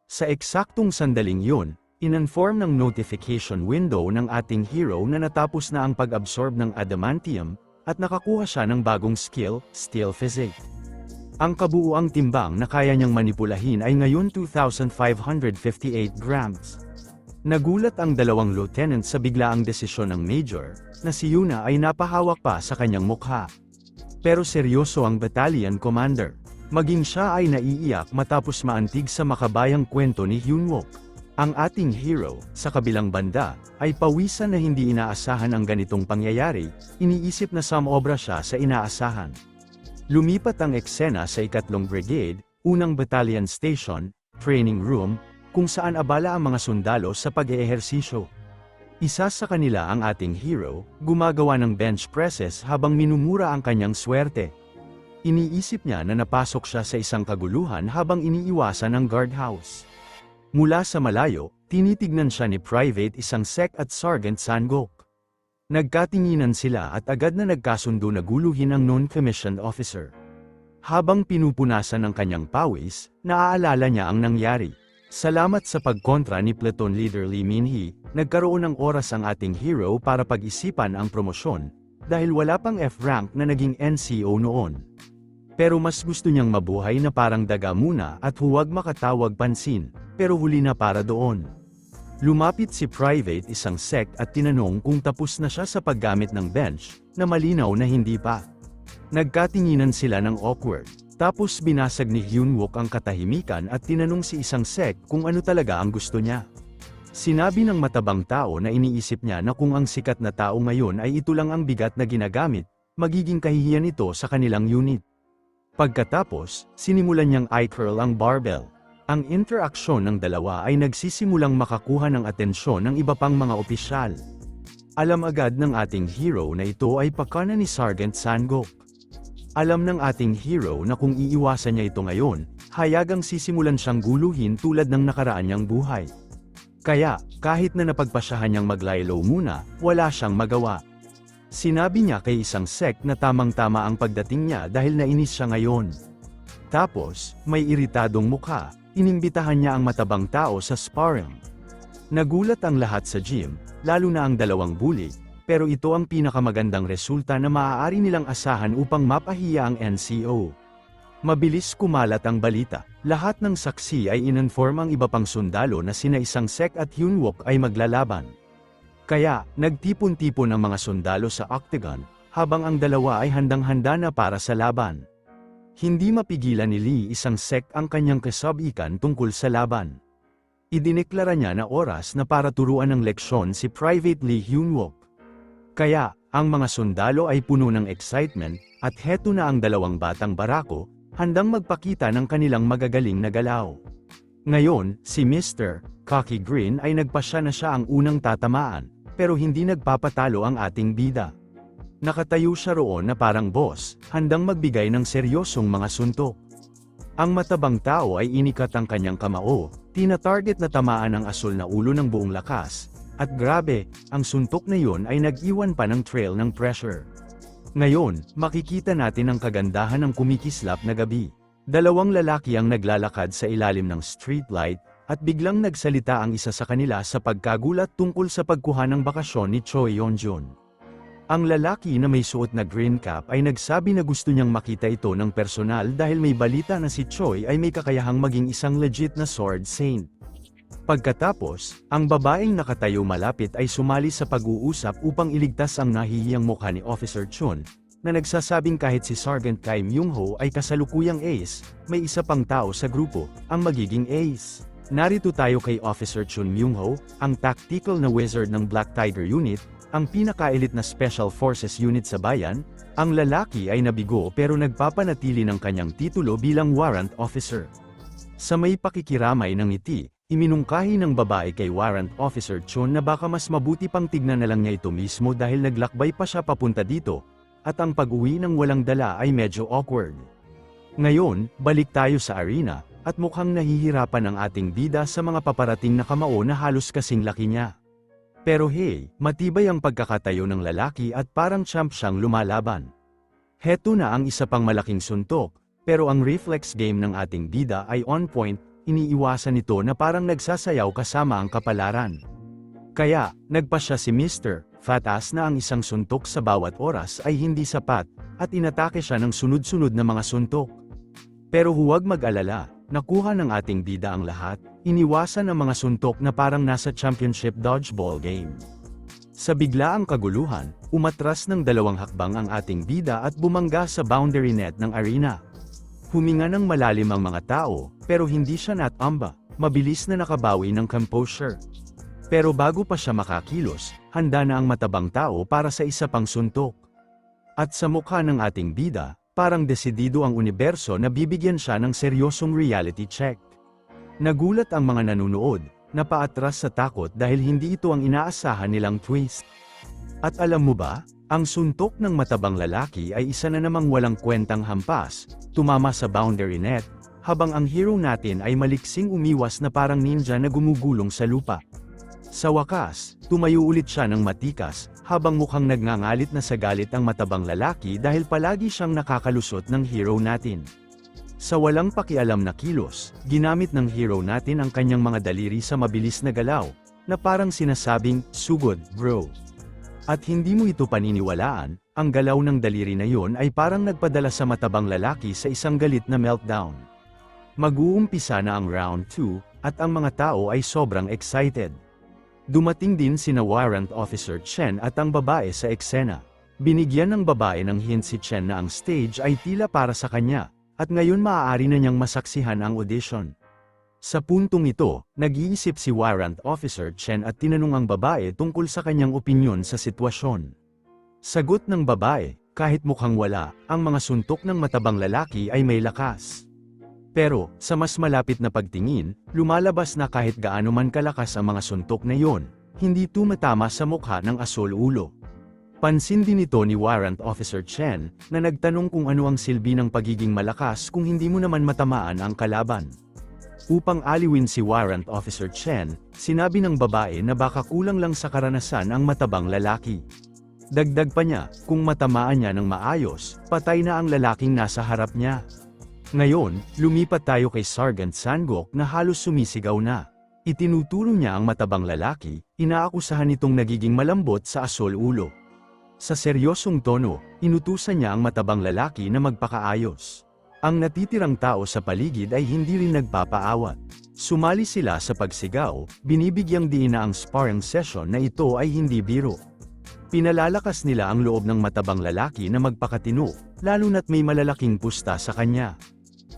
Sa eksaktong sandaling yun, in-inform ng notification window ng ating hero na natapos na ang pag-absorb ng adamantium, at nakakuha siya ng bagong skill, Steel Physique. Ang kabuuang timbang na kaya niyang manipulahin ay ngayon 2,558 grams. Nagulat ang dalawang lieutenant sa biglaang desisyon ng major, na si Yuna ay napahawak pa sa kanyang mukha. Pero seryoso ang battalion commander. Maging siya ay naiiyak matapos maantig sa makabayang kwento ni Hyunwook. Ang ating hero, sa kabilang banda, ay pawisan na hindi inaasahan ang ganitong pangyayari, iniisip na sumobra siya sa inaasahan. Lumipat ang eksena sa 3rd Brigade, 1 Battalion Station, training room, kung saan abala ang mga sundalo sa pag-eehersisyo. Isa sa kanila ang ating hero, gumagawa ng bench presses habang minumura ang kanyang swerte. Iniisip niya na napasok siya sa isang kaguluhan habang iniiwasan ang guardhouse. Mula sa malayo, tinitignan siya ni Private Isang Sek at Sergeant Sangok. Nagkatinginan sila at agad na nagkasundo na guluhin ang non-commissioned officer. Habang pinupunasan ng kanyang pawis, naaalala niya ang nangyari. Salamat sa pagkontra ni Platoon Leader Lee Min-hee, nagkaroon ng oras ang ating hero para pag-isipan ang promosyon, dahil wala pang F-rank na naging NCO noon. Pero mas gusto niyang mabuhay na parang daga muna at huwag makatawag pansin, pero huli na para doon. Lumapit si Private Isang Sek at tinanong kung tapos na siya sa paggamit ng bench, na malinaw na hindi pa. Nagkatinginan sila ng awkward, tapos binasag ni Hyunwook ang katahimikan at tinanong si Isang Sek kung ano talaga ang gusto niya. Sinabi ng matabang tao na iniisip niya na kung ang sikat na tao ngayon ay ito lang ang bigat na ginagamit, magiging kahihiyan ito sa kanilang unit. Pagkatapos, sinimulan niyang i-curl ang barbell. Ang interaksyon ng dalawa ay nagsisimulang makakuha ng atensyon ng iba pang mga opisyal. Alam agad ng ating hero na ito ay pakana ni Sergeant Sangok. Alam ng ating hero na kung iiwasan niya ito ngayon, hayagang sisimulan siyang guluhin tulad ng nakaraan niyang buhay. Kaya, kahit na napagpasyahan niyang mag-lie-low muna, wala siyang magawa. Sinabi niya kay Isang Sek na tamang-tama ang pagdating niya dahil nainis siya ngayon. Tapos, may iritadong mukha, inimbitahan niya ang matabang tao sa sparring. Nagulat ang lahat sa gym, lalo na ang dalawang bully, pero ito ang pinakamagandang resulta na maaari nilang asahan upang mapahiya ang NCO. Mabilis kumalat ang balita. Lahat ng saksi ay in-inform ang iba pang sundalo na sina Isang Sek at Hyunwook ay maglalaban. Kaya, nagtipon-tipon ang mga sundalo sa octagon, habang ang dalawa ay handang-handa na para sa laban. Hindi mapigilan ni Lee Isang Sek ang kanyang kasabikan tungkol sa laban. Idineklara niya na oras na para turuan ng leksyon si Private Lee Hyunwook. Kaya, ang mga sundalo ay puno ng excitement, at heto na ang dalawang batang barako, handang magpakita ng kanilang magagaling na galaw. Ngayon, si Mr. Cocky Green ay nagpasya na siya ang unang tatamaan, pero hindi nagpapatalo ang ating bida. Nakatayo siya roon na parang boss, handang magbigay ng seryosong mga suntok. Ang matabang tao ay inikat ang kanyang kamao, tina-target na tamaan ang asul na ulo ng buong lakas, at grabe, ang suntok na yon ay nag-iwan pa ng trail ng pressure. Ngayon, makikita natin ang kagandahan ng kumikislap na gabi. Dalawang lalaki ang naglalakad sa ilalim ng streetlight, at biglang nagsalita ang isa sa kanila sa pagkagulat tungkol sa pagkuha ng bakasyon ni Choi Yeonjun. Ang lalaki na may suot na green cap ay nagsabi na gusto niyang makita ito ng personal dahil may balita na si Choi ay may kakayahang maging isang legit na sword saint. Pagkatapos, ang babaeng nakatayo malapit ay sumali sa pag-uusap upang iligtas ang nahihiyang mukha ni Officer Chun, na nagsasabing kahit si Sergeant Kai Myung-ho ay kasalukuyang ace, may isa pang tao sa grupo, ang magiging ace. Narito tayo kay Officer Chun Myung-ho, ang tactical na wizard ng Black Tiger Unit, ang pinaka-elite na Special Forces Unit sa bayan. Ang lalaki ay nabigo pero nagpapanatili ng kanyang titulo bilang warrant officer. Sa may pakikiramay ng ngiti, iminungkahi ng babae kay Warrant Officer Chun na baka mas mabuti pang tignan na lang niya ito mismo dahil naglakbay pa siya papunta dito, at ang pag-uwi ng walang dala ay medyo awkward. Ngayon, balik tayo sa arena, at mukhang nahihirapan ang ating bida sa mga paparating na kamao na halos kasing laki niya. Pero hey, matibay ang pagkakatayo ng lalaki at parang champ siyang lumalaban. Heto na ang isa pang malaking suntok, pero ang reflex game ng ating bida ay on point, iniiwasan nito na parang nagsasayaw kasama ang kapalaran. Kaya, nagpa siya si Mr. Fatass na ang isang suntok sa bawat oras ay hindi sapat, at inatake siya ng sunod-sunod na mga suntok. Pero huwag mag-alala, nakuha ng ating bida ang lahat, iniwasan ang mga suntok na parang nasa championship dodgeball game. Sa biglaang kaguluhan, umatras ng 2 hakbang ang ating bida at bumangga sa boundary net ng arena. Huminga ng malalim ang mga tao, pero hindi siya natamba, mabilis na nakabawi ng composure. Pero bago pa siya makakilos, handa na ang matabang tao para sa isa pang suntok. At sa mukha ng ating bida, parang desidido ang universo na bibigyan siya ng seryosong reality check. Nagulat ang mga nanunood, napaatras sa takot dahil hindi ito ang inaasahan nilang twist. At alam mo ba, ang suntok ng matabang lalaki ay isa na namang walang kwentang hampas, tumama sa boundary net, habang ang hero natin ay maliksing umiwas na parang ninja na gumugulong sa lupa. Sa wakas, tumayo ulit siya ng matikas, habang mukhang nagngangalit na sa galit ang matabang lalaki dahil palagi siyang nakakalusot ng hero natin. Sa walang pakialam na kilos, ginamit ng hero natin ang kanyang mga daliri sa mabilis na galaw, na parang sinasabing, "Sugod, bro." At hindi mo ito paniniwalaan, ang galaw ng daliri na yon ay parang nagpadala sa matabang lalaki sa isang galit na meltdown. Mag-uumpisa na ang round 2, at ang mga tao ay sobrang excited. Dumating din sina Warrant Officer Chen at ang babae sa eksena. Binigyan ng babae ng hint si Chen na ang stage ay tila para sa kanya, at ngayon maaari na niyang masaksihan ang audition. Sa puntong ito, nag-iisip si Warrant Officer Chen at tinanong ang babae tungkol sa kanyang opinyon sa sitwasyon. Sagot ng babae, kahit mukhang wala, ang mga suntok ng matabang lalaki ay may lakas. Pero, sa mas malapit na pagtingin, lumalabas na kahit gaano man kalakas ang mga suntok na yon, hindi tumatama sa mukha ng asol ulo. Pansin din ito ni Warrant Officer Chen, na nagtanong kung ano ang silbi ng pagiging malakas kung hindi mo naman matamaan ang kalaban. Upang aliwin si Warrant Officer Chen, sinabi ng babae na baka kulang lang sa karanasan ang matabang lalaki. Dagdag pa niya, kung matamaan niya ng maayos, patay na ang lalaking nasa harap niya. Ngayon, lumipat tayo kay Sergeant Sangok na halos sumisigaw na. Itinuturo niya ang matabang lalaki, inaakusahan nitong nagiging malambot sa asol ulo. Sa seryosong tono, inutusan niya ang matabang lalaki na magpakaayos. Ang natitirang tao sa paligid ay hindi rin nagpapaawat. Sumali sila sa pagsigaw, binibigyang diin na ang sparring session na ito ay hindi biro. Pinalalakas nila ang loob ng matabang lalaki na magpakatino, lalo na't may malalaking pusta sa kanya.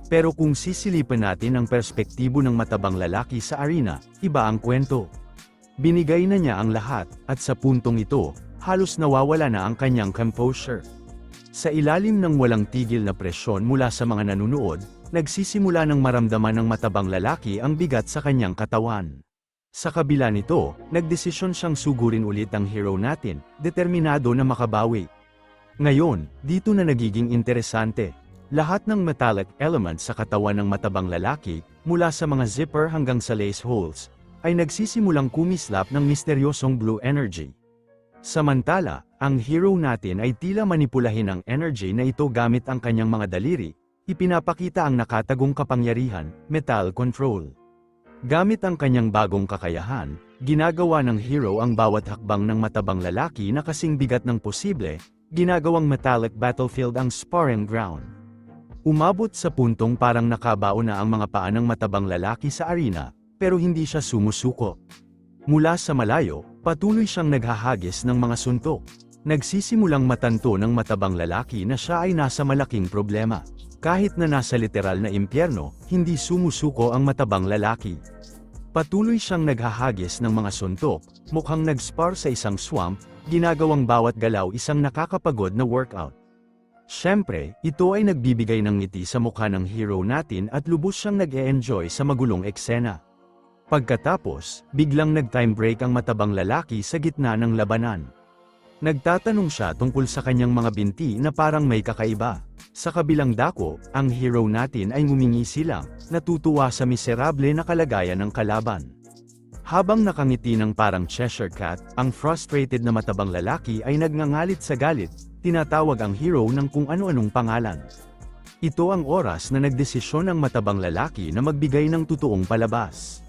Pero kung sisilipin natin ang perspektibo ng matabang lalaki sa arena, iba ang kwento. Binigay na niya ang lahat, at sa puntong ito, halos nawawala na ang kanyang composure. Sa ilalim ng walang tigil na presyon mula sa mga nanunood, nagsisimula ng maramdaman ng matabang lalaki ang bigat sa kanyang katawan. Sa kabila nito, nagdesisyon siyang sugurin ulit ang hero natin, determinado na makabawi. Ngayon, dito na nagiging interesante. Lahat ng metallic elements sa katawan ng matabang lalaki, mula sa mga zipper hanggang sa lace holes, ay nagsisimulang kumislap ng misteryosong blue energy. Samantala, Ang hero natin ay tila manipulahin ang energy na ito gamit ang kanyang mga daliri, ipinapakita ang nakatagong kapangyarihan, mental control. Gamit ang kanyang bagong kakayahan, ginagawa ng hero ang bawat hakbang ng matabang lalaki na kasing bigat ng posible, ginagawang metallic battlefield ang sparring ground. Umabot sa puntong parang nakabao na ang mga paa ng matabang lalaki sa arena, pero hindi siya sumusuko. Mula sa malayo, patuloy siyang naghahagis ng mga suntok. Nagsisimulang matanto ng matabang lalaki na siya ay nasa malaking problema. Kahit na nasa literal na impyerno, hindi sumusuko ang matabang lalaki. Patuloy siyang naghahagis ng mga suntok, mukhang nag-spar sa isang swamp, ginagawang bawat galaw isang nakakapagod na workout. Siyempre, ito ay nagbibigay ng ngiti sa mukha ng hero natin at lubos siyang nag-e-enjoy sa magulong eksena. Pagkatapos, biglang nag-time break ang matabang lalaki sa gitna ng labanan. Nagtatanong siya tungkol sa kanyang mga binti na parang may kakaiba. Sa kabilang dako, ang hero natin ay ngumingisi lang, natutuwa sa miserable na kalagayan ng kalaban. Habang nakangiti ng parang Cheshire Cat, ang frustrated na matabang lalaki ay nagngangalit sa galit, tinatawag ang hero ng kung ano-anong pangalan. Ito ang oras na nagdesisyon ang matabang lalaki na magbigay ng totoong palabas.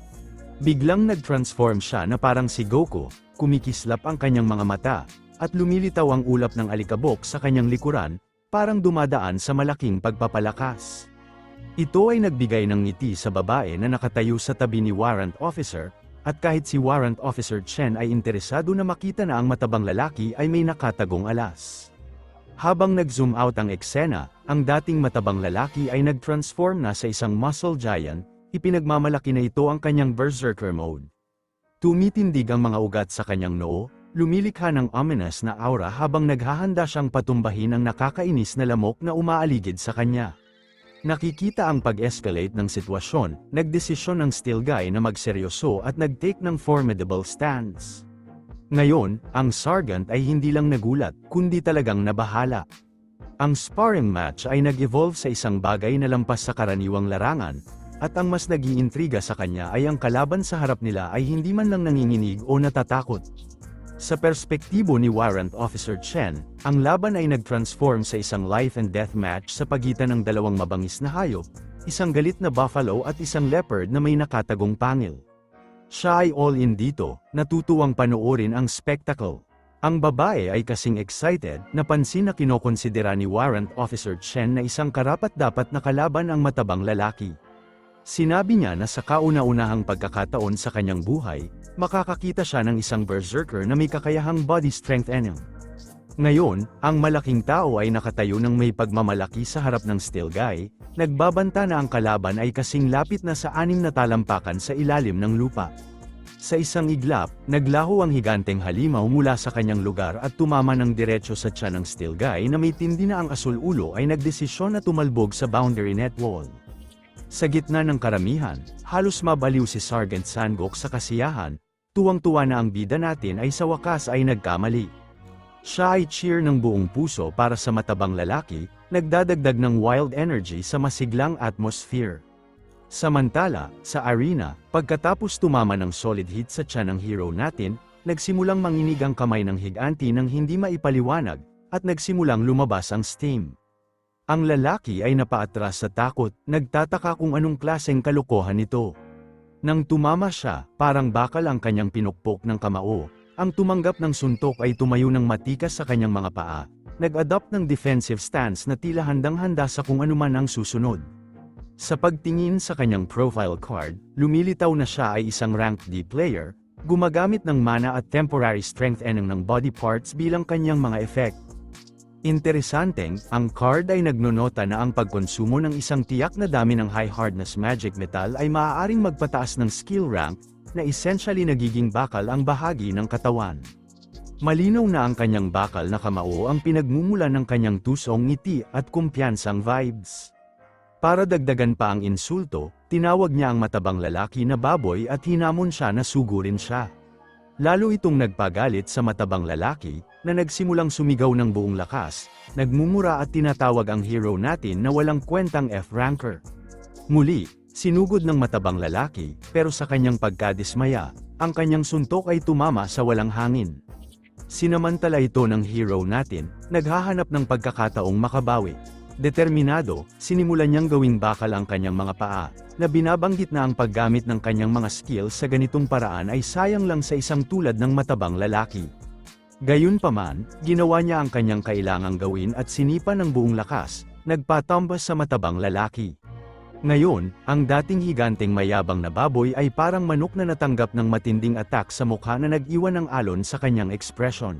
Biglang nag-transform siya na parang si Goku, kumikislap ang kanyang mga mata, at lumilitaw ang ulap ng alikabok sa kanyang likuran, parang dumadaan sa malaking pagpapalakas. Ito ay nagbigay ng ngiti sa babae na nakatayo sa tabi ni Warrant Officer, at kahit si Warrant Officer Chen ay interesado na makita na ang matabang lalaki ay may nakatagong alas. Habang nag-zoom out ang eksena, ang dating matabang lalaki ay nag-transform na sa isang muscle giant, ipinagmamalaki na ito ang kanyang berserker mode. Tumitindig ang mga ugat sa kanyang noo, lumilikha ng ominous na aura habang naghahanda siyang patumbahin ang nakakainis na lamok na umaaligid sa kanya. Nakikita ang pag-escalate ng sitwasyon, nagdesisyon ng Steel Guy na magseryoso at nag-take ng formidable stance. Ngayon, ang Sergeant ay hindi lang nagulat, kundi talagang nabahala. Ang sparring match ay nag-evolve sa isang bagay na lampas sa karaniwang larangan, at ang mas nag-iintriga sa kanya ay ang kalaban sa harap nila ay hindi man lang nanginginig o natatakot. Sa perspektibo ni Warrant Officer Chen, ang laban ay nag-transform sa isang life and death match sa pagitan ng dalawang mabangis na hayop, isang galit na buffalo at isang leopard na may nakatagong pangil. Siya ay all in dito, natutuwang panoorin ang spectacle. Ang babae ay kasing excited, napansin na kinokonsidera ni Warrant Officer Chen na isang karapat-dapat na kalaban ang matabang lalaki. Sinabi niya na sa kauna-unahang pagkakataon sa kanyang buhay, makakakita siya ng isang berserker na may kakayahang body strength eneng. Ngayon, ang malaking tao ay nakatayo ng may pagmamalaki sa harap ng Steel Guy, nagbabanta na ang kalaban ay kasing lapit na sa 6 na talampakan sa ilalim ng lupa. Sa isang iglap, naglaho ang higanteng halimaw mula sa kanyang lugar at tumama ng diretso sa tiyan ng Steel Guy na may tindi na ang asul ulo ay nagdesisyon na tumalbog sa boundary net wall. Sa gitna ng karamihan, halos mabaliw si Sergeant Sangok sa kasiyahan, tuwang-tuwa na ang bida natin ay sa wakas ay nagkamali. Siya ay cheer ng buong puso para sa matabang lalaki, nagdadagdag ng wild energy sa masiglang atmosphere. Samantala, sa arena, pagkatapos tumama ng solid hit sa tiyan ng hero natin, nagsimulang manginig ang kamay ng higanti nang hindi maipaliwanag, at nagsimulang lumabas ang steam. Ang lalaki ay napaatras sa takot, nagtataka kung anong klaseng kalokohan ito. Nang tumama siya, parang bakal ang kanyang pinukpok ng kamao, ang tumanggap ng suntok ay tumayo ng matikas sa kanyang mga paa, nag-adopt ng defensive stance na tila handang-handa sa kung anuman ang susunod. Sa pagtingin sa kanyang profile card, lumilitaw na siya ay isang ranked D player, gumagamit ng mana at temporary strength eneng ng body parts bilang kanyang mga effect. Interesanteng, ang card ay nagnonota na ang pagkonsumo ng isang tiyak na dami ng high hardness magic metal ay maaaring magpataas ng skill rank, na essentially nagiging bakal ang bahagi ng katawan. Malinaw na ang kanyang bakal na kamao ang pinagmumula ng kanyang tusong ngiti at kumpiyansang vibes. Para dagdagan pa ang insulto, tinawag niya ang matabang lalaki na baboy at hinamon siya na sugurin siya. Lalo itong nagpagalit sa matabang lalaki, na nagsimulang sumigaw ng buong lakas, nagmumura at tinatawag ang hero natin na walang kwentang F-ranker. Muli, sinugod ng matabang lalaki, pero sa kanyang pagkadismaya, ang kanyang suntok ay tumama sa walang hangin. Sinamantala ito ng hero natin, naghahanap ng pagkakataong makabawi. Determinado, sinimulan niyang gawing bakal ang kanyang mga paa, na binabanggit na ang paggamit ng kanyang mga skills sa ganitong paraan ay sayang lang sa isang tulad ng matabang lalaki. Gayunpaman, ginawa niya ang kanyang kailangang gawin at sinipa ng buong lakas, nagpatambas sa matabang lalaki. Ngayon, ang dating higanteng mayabang na baboy ay parang manok na natanggap ng matinding attack sa mukha na nag-iwan ng alon sa kanyang ekspresyon.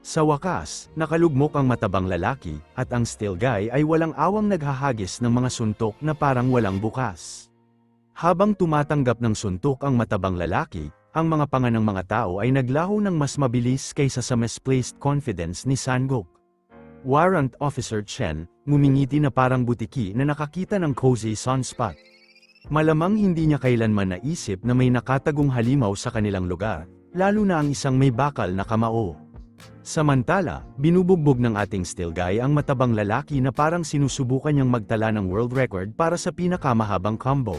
Sa wakas, nakalugmok ang matabang lalaki, at ang still guy ay walang awang naghahagis ng mga suntok na parang walang bukas. Habang tumatanggap ng suntok ang matabang lalaki, ang mga panga ng mga tao ay naglaho ng mas mabilis kaysa sa misplaced confidence ni Sangok. Warrant Officer Chen, ngumingiti na parang butiki na nakakita ng cozy sunspot. Malamang hindi niya kailanman naisip na may nakatagong halimaw sa kanilang lugar, lalo na ang isang may bakal na kamao. Samantala, binubugbog ng ating still guy ang matabang lalaki na parang sinusubukan niyang magtala ng world record para sa pinakamahabang combo.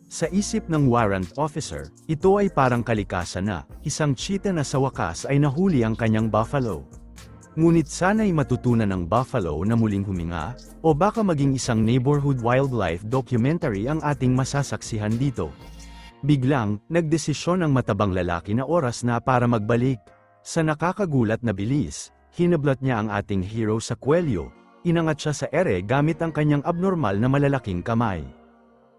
Sa isip ng warrant officer, ito ay parang kalikasan na, isang cheetah na sa wakas ay nahuli ang kanyang buffalo. Ngunit sana'y matutunan ng buffalo na muling huminga, o baka maging isang neighborhood wildlife documentary ang ating masasaksihan dito. Biglang, nagdesisyon ang matabang lalaki na oras na para magbalik. Sa nakakagulat na bilis, hinablat niya ang ating hero sa kwelyo, inangat siya sa ere gamit ang kanyang abnormal na malalaking kamay.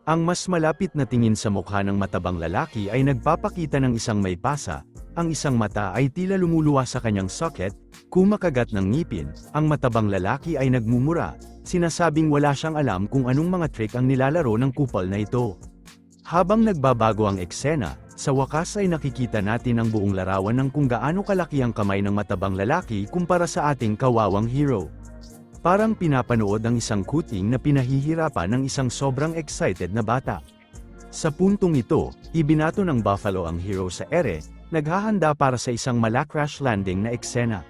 Ang mas malapit na tingin sa mukha ng matabang lalaki ay nagpapakita ng isang may pasa, ang isang mata ay tila lumuluwa sa kanyang socket, kumakagat ng ngipin, ang matabang lalaki ay nagmumura, sinasabing wala siyang alam kung anong mga trick ang nilalaro ng kupal na ito. Habang nagbabago ang eksena, sa wakas ay nakikita natin ang buong larawan ng kung gaano kalaki ang kamay ng matabang lalaki kumpara sa ating kawawang hero. Parang pinapanood ang isang kuting na pinahihirapan ng isang sobrang excited na bata. Sa puntong ito, ibinato ng buffalo ang hero sa ere, naghahanda para sa isang crash landing na eksena.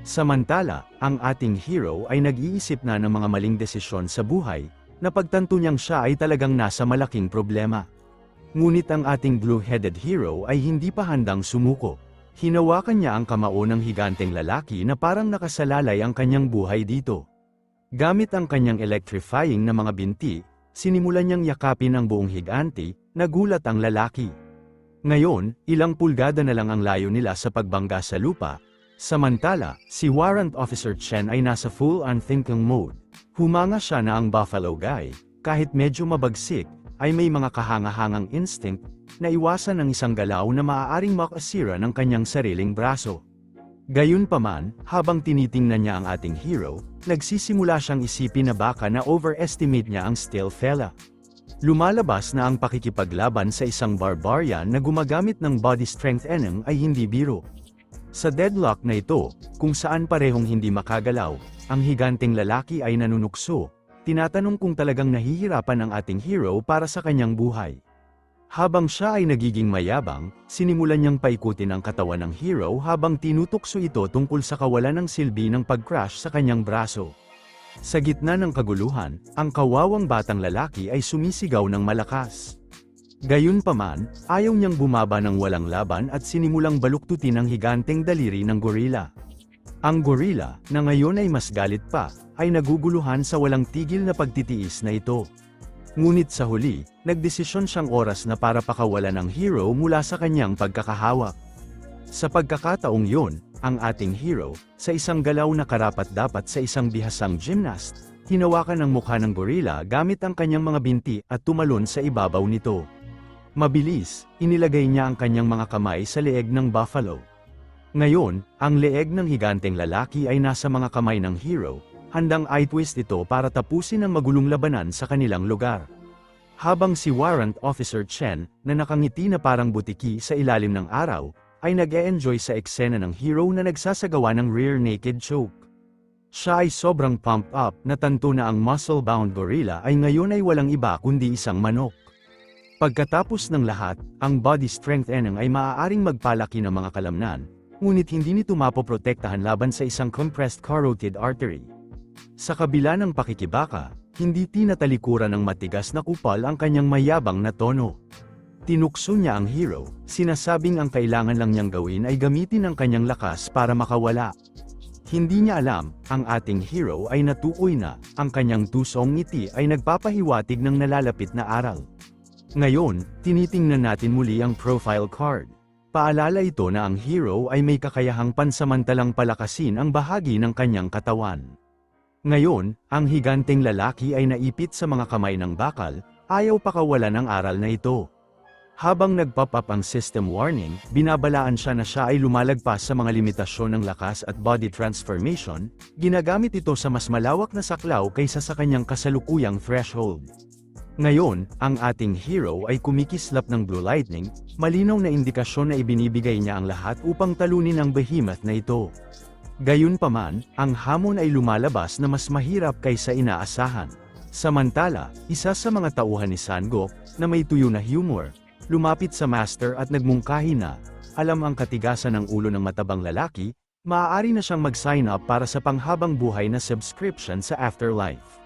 Samantala, ang ating hero ay nag-iisip na ng mga maling desisyon sa buhay, na pagtanto niyang siya ay talagang nasa malaking problema. Ngunit ang ating blue-headed hero ay hindi pa handang sumuko. Hinawakan niya ang kamao ng higanteng lalaki na parang nakasalalay ang kanyang buhay dito. Gamit ang kanyang electrifying na mga binti, sinimulan niyang yakapin ang buong higante, nagulat ang lalaki. Ngayon, ilang pulgada na lang ang layo nila sa pagbangga sa lupa. Samantala, si Warrant Officer Chen ay nasa full unthinking mode. Humanga siya na ang buffalo guy, kahit medyo mabagsik, ay may mga kahangahangang instinct, na iwasan ng isang galaw na maaaring makasira ng kanyang sariling braso. Gayunpaman, habang tinitingnan niya ang ating hero, nagsisimula siyang isipin na baka na overestimate niya ang still fella. Lumalabas na ang pakikipaglaban sa isang barbarian na gumagamit ng body strength eneng ay hindi biro. Sa deadlock na ito, kung saan parehong hindi makagalaw, ang higanteng lalaki ay nanunukso, tinatanong kung talagang nahihirapan ang ating hero para sa kanyang buhay. Habang siya ay nagiging mayabang, sinimulan niyang paikutin ang katawan ng hero habang tinutukso ito tungkol sa kawalan ng silbi ng pag-crash sa kanyang braso. Sa gitna ng kaguluhan, ang kawawang batang lalaki ay sumisigaw ng malakas. Gayunpaman, ayaw niyang bumaba ng walang laban at sinimulang baluktutin ang higanteng daliri ng gorilla. Ang gorilla, na ngayon ay mas galit pa, ay naguguluhan sa walang tigil na pagtitiis na ito. Ngunit sa huli, nagdesisyon siyang oras na para pakawalan ng hero mula sa kanyang pagkakahawak. Sa pagkakataong yon, ang ating hero, sa isang galaw na karapat-dapat sa isang bihasang gymnast, hinawakan ang mukha ng gorilla gamit ang kanyang mga binti at tumalon sa ibabaw nito. Mabilis, inilagay niya ang kanyang mga kamay sa leeg ng buffalo. Ngayon, ang leeg ng higanteng lalaki ay nasa mga kamay ng hero, handang i-twist ito para tapusin ang magulong labanan sa kanilang lugar. Habang si Warrant Officer Chen, na nakangiti na parang butiki sa ilalim ng araw, ay nag-e-enjoy sa eksena ng hero na nagsasagawa ng rear naked choke. Siya ay sobrang pumped up na tanto na ang muscle-bound gorilla ay ngayon ay walang iba kundi isang manok. Pagkatapos ng lahat, ang body strength eneng ay maaaring magpalaki ng mga kalamnan, ngunit hindi nito mapoprotektahan laban sa isang compressed carotid artery. Sa kabila ng pakikibaka, hindi tinatalikuran ng matigas na kupal ang kanyang mayabang na tono. Tinukso niya ang hero, sinasabing ang kailangan lang niyang gawin ay gamitin ang kanyang lakas para makawala. Hindi niya alam, ang ating hero ay natukoy na, ang kanyang tusong ngiti ay nagpapahiwatig ng nalalapit na aral. Ngayon, tinitingnan natin muli ang profile card. Paalala ito na ang hero ay may kakayahang pansamantalang palakasin ang bahagi ng kanyang katawan. Ngayon, ang higanteng lalaki ay naipit sa mga kamay ng bakal, ayaw pakawalan ang aral na ito. Habang nagpop up ang system warning, binabalaan siya na siya ay lumalagpas sa mga limitasyon ng lakas at body transformation, ginagamit ito sa mas malawak na saklaw kaysa sa kanyang kasalukuyang threshold. Ngayon, ang ating hero ay kumikislap ng blue lightning, malinaw na indikasyon na ibinibigay niya ang lahat upang talunin ang behemoth na ito. Gayunpaman, ang hamon ay lumalabas na mas mahirap kaysa inaasahan. Samantala, isa sa mga tauhan ni Sangok, na may tuyo na humor, lumapit sa master at nagmungkahi na, alam ang katigasan ng ulo ng matabang lalaki, maaari na siyang mag-sign up para sa panghabang buhay na subscription sa afterlife.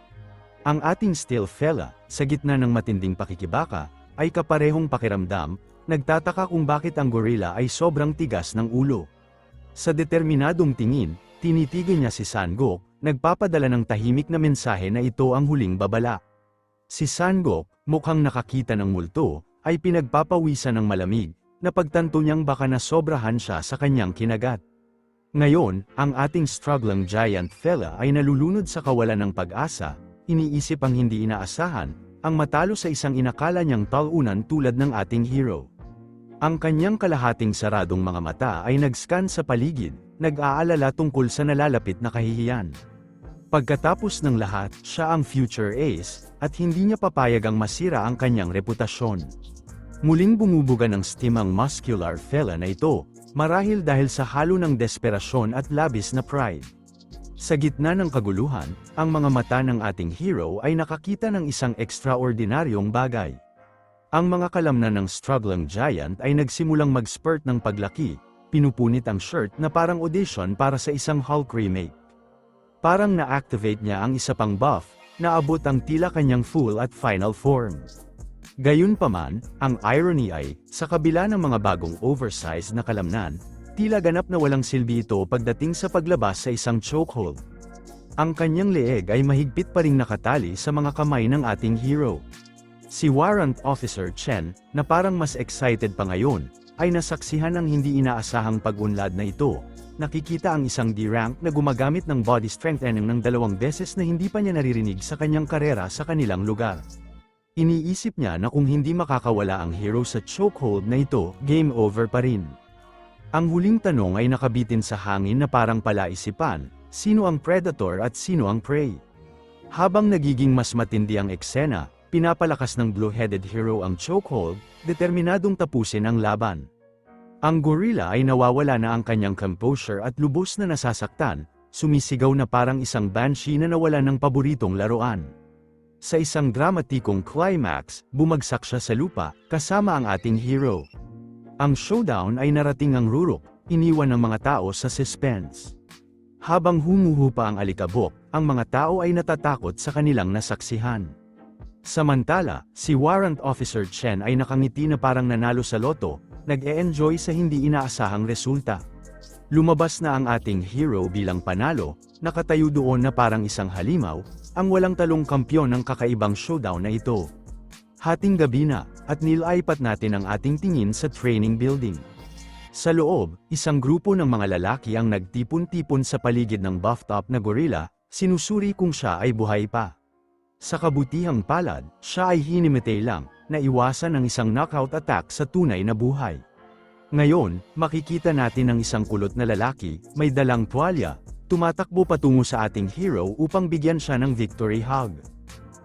Ang ating still fella, sa gitna ng matinding pakikibaka, ay kaparehong pakiramdam, nagtataka kung bakit ang gorilla ay sobrang tigas ng ulo. Sa determinadong tingin, tinitigan niya si Sangok, nagpapadala ng tahimik na mensahe na ito ang huling babala. Si Sangok, mukhang nakakita ng multo, ay pinagpapawisan ng malamig, na pagtanto niyang baka nasobrahan siya sa kanyang kinagat. Ngayon, ang ating struggling giant fella ay nalulunod sa kawalan ng pag-asa, iniisip ang hindi inaasahan, ang matalo sa isang inakala niyang talunan tulad ng ating hero. Ang kanyang kalahating saradong mga mata ay nag-scan sa paligid, nag-aalala tungkol sa nalalapit na kahihiyan. Pagkatapos ng lahat, siya ang future ace, at hindi niya papayagang masira ang kanyang reputasyon. Muling bumubuga ng steam ang muscular fella na ito, marahil dahil sa halo ng desperasyon at labis na pride. Sa gitna ng kaguluhan, ang mga mata ng ating hero ay nakakita ng isang ekstraordinaryong bagay. Ang mga kalamnan ng struggling giant ay nagsimulang mag-spurt ng paglaki, pinupunit ang shirt na parang audition para sa isang Hulk remake. Parang na-activate niya ang isa pang buff, naabot ang tila kanyang full at final form. Gayunpaman, ang irony ay, sa kabila ng mga bagong oversized na kalamnan, tila ganap na walang silbi ito pagdating sa paglabas sa isang chokehold. Ang kanyang leeg ay mahigpit pa ring nakatali sa mga kamay ng ating hero. Si Warrant Officer Chen, na parang mas excited pa ngayon, ay nasaksihan ng hindi inaasahang pag-unlad na ito. Nakikita ang isang D-rank na gumagamit ng body strengthening ng 2 beses na hindi pa niya naririnig sa kanyang karera sa kanilang lugar. Iniisip niya na kung hindi makakawala ang hero sa chokehold na ito, game over pa rin. Ang huling tanong ay nakabitin sa hangin na parang palaisipan, sino ang predator at sino ang prey? Habang nagiging mas matindi ang eksena, pinapalakas ng blue-headed hero ang chokehold, determinadong tapusin ang laban. Ang gorilla ay nawawala na ang kanyang composure at lubos na nasasaktan, sumisigaw na parang isang banshee na nawala ng paboritong laruan. Sa isang dramatikong climax, bumagsak siya sa lupa, kasama ang ating hero. Ang showdown ay narating ang rurok, iniwan ng mga tao sa suspense. Habang humuhupa ang alikabok, ang mga tao ay natatakot sa kanilang nasaksihan. Samantala, si Warrant Officer Chen ay nakangiti na parang nanalo sa loto, nag-e-enjoy sa hindi inaasahang resulta. Lumabas na ang ating hero bilang panalo, nakatayo doon na parang isang halimaw, ang walang talong kampyon ng kakaibang showdown na ito. Hating gabi na, at nilaipat natin ang ating tingin sa training building. Sa loob, isang grupo ng mga lalaki ang nagtipon-tipon sa paligid ng buffed up na gorilla, sinusuri kung siya ay buhay pa. Sa kabutihang palad, siya ay hinimitay lang, na iwasan ang isang knockout attack sa tunay na buhay. Ngayon, makikita natin ang isang kulot na lalaki, may dalang tuwalya, tumatakbo patungo sa ating hero upang bigyan siya ng victory hug.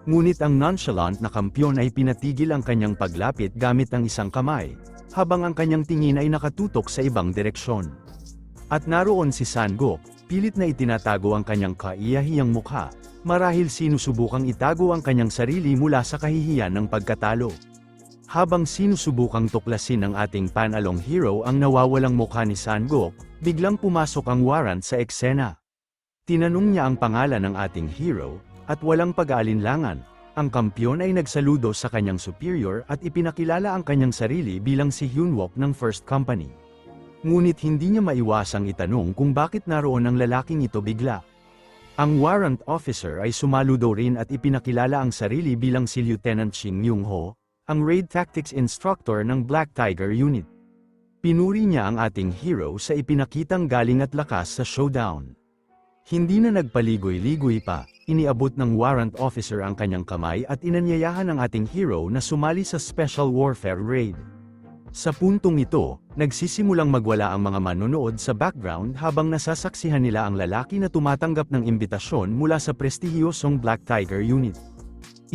Ngunit ang nonchalant na kampyon ay pinatigil ang kanyang paglapit gamit ang isang kamay, habang ang kanyang tingin ay nakatutok sa ibang direksyon. At naroon si Sangok, pilit na itinatago ang kanyang kaiyahiyang mukha, marahil sinusubukang itago ang kanyang sarili mula sa kahihiyan ng pagkatalo. Habang sinusubukang tuklasin ng ating panalong hero ang nawawalang mukha ni Sangok, biglang pumasok ang Warrant sa eksena. Tinanong niya ang pangalan ng ating hero, at walang pag-aalinlangan, ang kampyon ay nagsaludo sa kanyang superior at ipinakilala ang kanyang sarili bilang si Hyunwook ng First Company. Ngunit hindi niya maiwasang itanong kung bakit naroon ang lalaking ito bigla. Ang warrant officer ay sumaludo rin at ipinakilala ang sarili bilang si Lieutenant Shin Myung-ho, ang Raid Tactics Instructor ng Black Tiger Unit. Pinuri niya ang ating hero sa ipinakitang galing at lakas sa showdown. Hindi na nagpaligoy-ligoy pa, iniabot ng warrant officer ang kanyang kamay at inanyayahan ang ating hero na sumali sa Special Warfare Raid. Sa puntong ito, nagsisimulang magwala ang mga manonood sa background habang nasasaksihan nila ang lalaki na tumatanggap ng imbitasyon mula sa prestihiyosong Black Tiger Unit.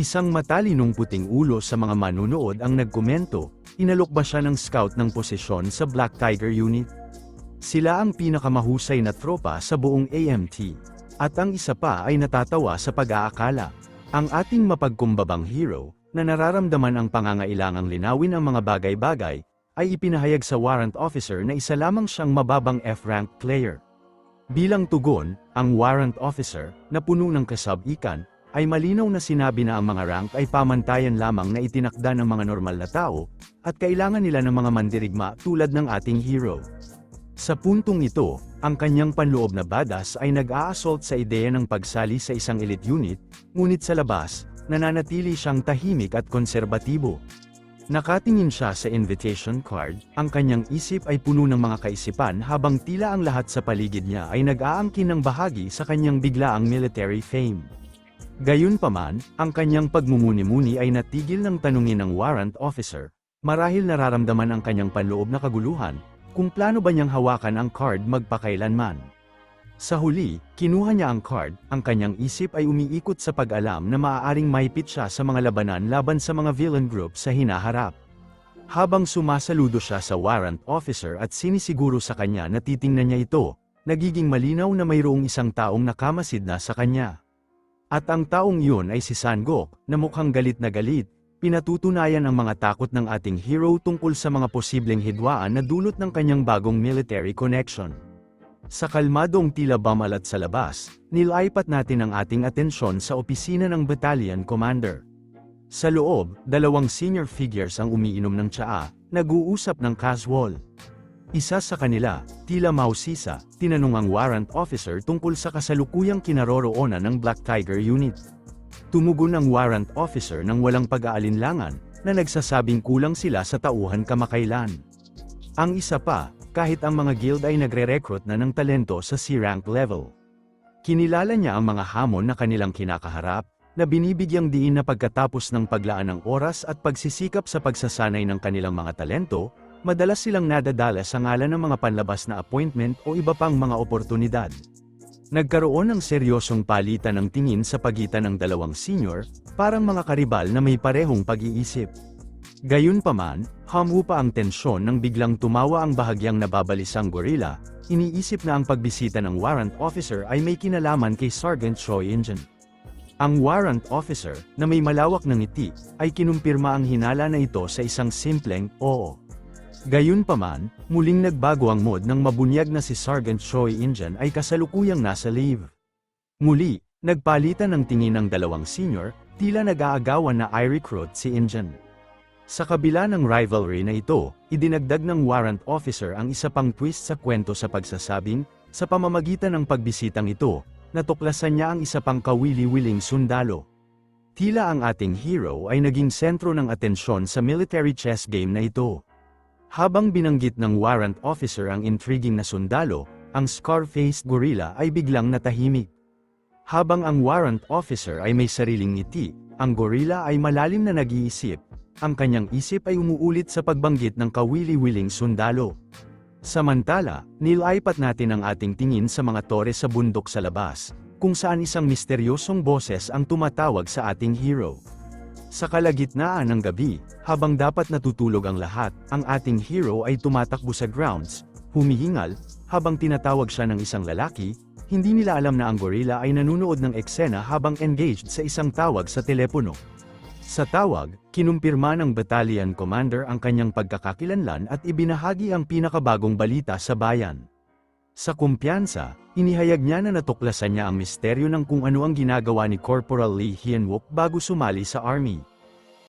Isang matalinong puting ulo sa mga manonood ang nagkomento, inalok ba siya ng scout ng posisyon sa Black Tiger Unit? Sila ang pinakamahusay na tropa sa buong AMT. At ang isa pa ay natatawa sa pag-aakala. Ang ating mapagkumbabang hero, na nararamdaman ang pangangailangang linawin ang mga bagay-bagay, ay ipinahayag sa warrant officer na isa lamang siyang mababang F-rank player. Bilang tugon, ang warrant officer, na puno ng kasab-ikan, ay malinaw na sinabi na ang mga rank ay pamantayan lamang na itinakda ng mga normal na tao, at kailangan nila ng mga mandirigma tulad ng ating hero. Sa puntong ito, ang kanyang panloob na badass ay nag-a-assault sa ideya ng pagsali sa isang elite unit, ngunit sa labas, nananatili siyang tahimik at konserbatibo. Nakatingin siya sa invitation card, ang kanyang isip ay puno ng mga kaisipan habang tila ang lahat sa paligid niya ay nag-aangkin ng bahagi sa kanyang biglaang military fame. Gayunpaman, ang kanyang pagmumuni-muni ay natigil ng tanungin ng warrant officer, marahil nararamdaman ang kanyang panloob na kaguluhan, kung plano ba niyang hawakan ang card magpakailanman. Sa huli, kinuha niya ang card, ang kanyang isip ay umiikot sa pag-alam na maaaring maipit siya sa mga labanan laban sa mga villain group sa hinaharap. Habang sumasaludo siya sa warrant officer at sinisiguro sa kanya na titingnan niya ito, nagiging malinaw na mayroong isang taong nakamasid na sa kanya. At ang taong yun ay si Sangok, na mukhang galit na galit, pinatutunayan ang mga takot ng ating hero tungkol sa mga posibleng hidwaan na dulot ng kanyang bagong military connection. Sa kalmadong tila bamalat sa labas, nilaipat natin ang ating atensyon sa opisina ng battalion commander. Sa loob, dalawang senior figures ang umiinom ng tsaa, nag-uusap ng casual. Isa sa kanila, tila mausisa, tinanong ang warrant officer tungkol sa kasalukuyang kinaroroonan ng Black Tiger Unit. Tumugon ang warrant officer ng walang pag-aalinlangan, na nagsasabing kulang sila sa tauhan kamakailan. Ang isa pa, kahit ang mga guild ay nagre-recruit na ng talento sa C-rank level. Kinilala niya ang mga hamon na kanilang kinakaharap, na binibigyang diin na pagkatapos ng paglaan ng oras at pagsisikap sa pagsasanay ng kanilang mga talento, madalas silang nadadala sa ngalan ng mga panlabas na appointment o iba pang mga oportunidad. Nagkaroon ng seryosong palitan ng tingin sa pagitan ng dalawang senior, parang mga karibal na may parehong pag-iisip. Gayunpaman, humupa ang tensyon nang biglang tumawa ang bahagyang nababalisang gorilla, iniisip na ang pagbisita ng warrant officer ay may kinalaman kay Sergeant Choi In-jin. Ang warrant officer, na may malawak na ngiti, ay kinumpirma ang hinala na ito sa isang simpleng, oo. Gayunpaman, muling nagbago ang mood nang mabunyag na si Sergeant Choi In-jin ay kasalukuyang nasa leave. Muli, nagpalitan ng tingin ng dalawang senior, tila nag-aagawan na i-recruit si In-jin. Sa kabila ng rivalry na ito, idinagdag ng warrant officer ang isa pang twist sa kwento sa pagsasabing, sa pamamagitan ng pagbisitang ito, natuklasan niya ang isa pang kawili-wiling sundalo. Tila ang ating hero ay naging sentro ng atensyon sa military chess game na ito. Habang binanggit ng warrant officer ang intriguing na sundalo, ang scar-faced gorilla ay biglang natahimik. Habang ang warrant officer ay may sariling ngiti, ang gorilla ay malalim na nag-iisip. Ang kanyang isip ay umuulit sa pagbanggit ng kawili-wiling sundalo. Samantala, nilaipat natin ang ating tingin sa mga tore sa bundok sa labas, kung saan isang misteryosong boses ang tumatawag sa ating hero. Sa kalagitnaan ng gabi, habang dapat natutulog ang lahat, ang ating hero ay tumatakbo sa grounds, humihingal, habang tinatawag siya ng isang lalaki. Hindi nila alam na ang gorilla ay nanunood ng eksena habang engaged sa isang tawag sa telepono. Sa tawag, kinumpirma ng battalion commander ang kanyang pagkakakilanlan at ibinahagi ang pinakabagong balita sa bayan. Sa kumpiyansa, Inihayag niya na natuklasan niya ang misteryo ng kung ano ang ginagawa ni Corporal Lee Hyun-wook bago sumali sa army.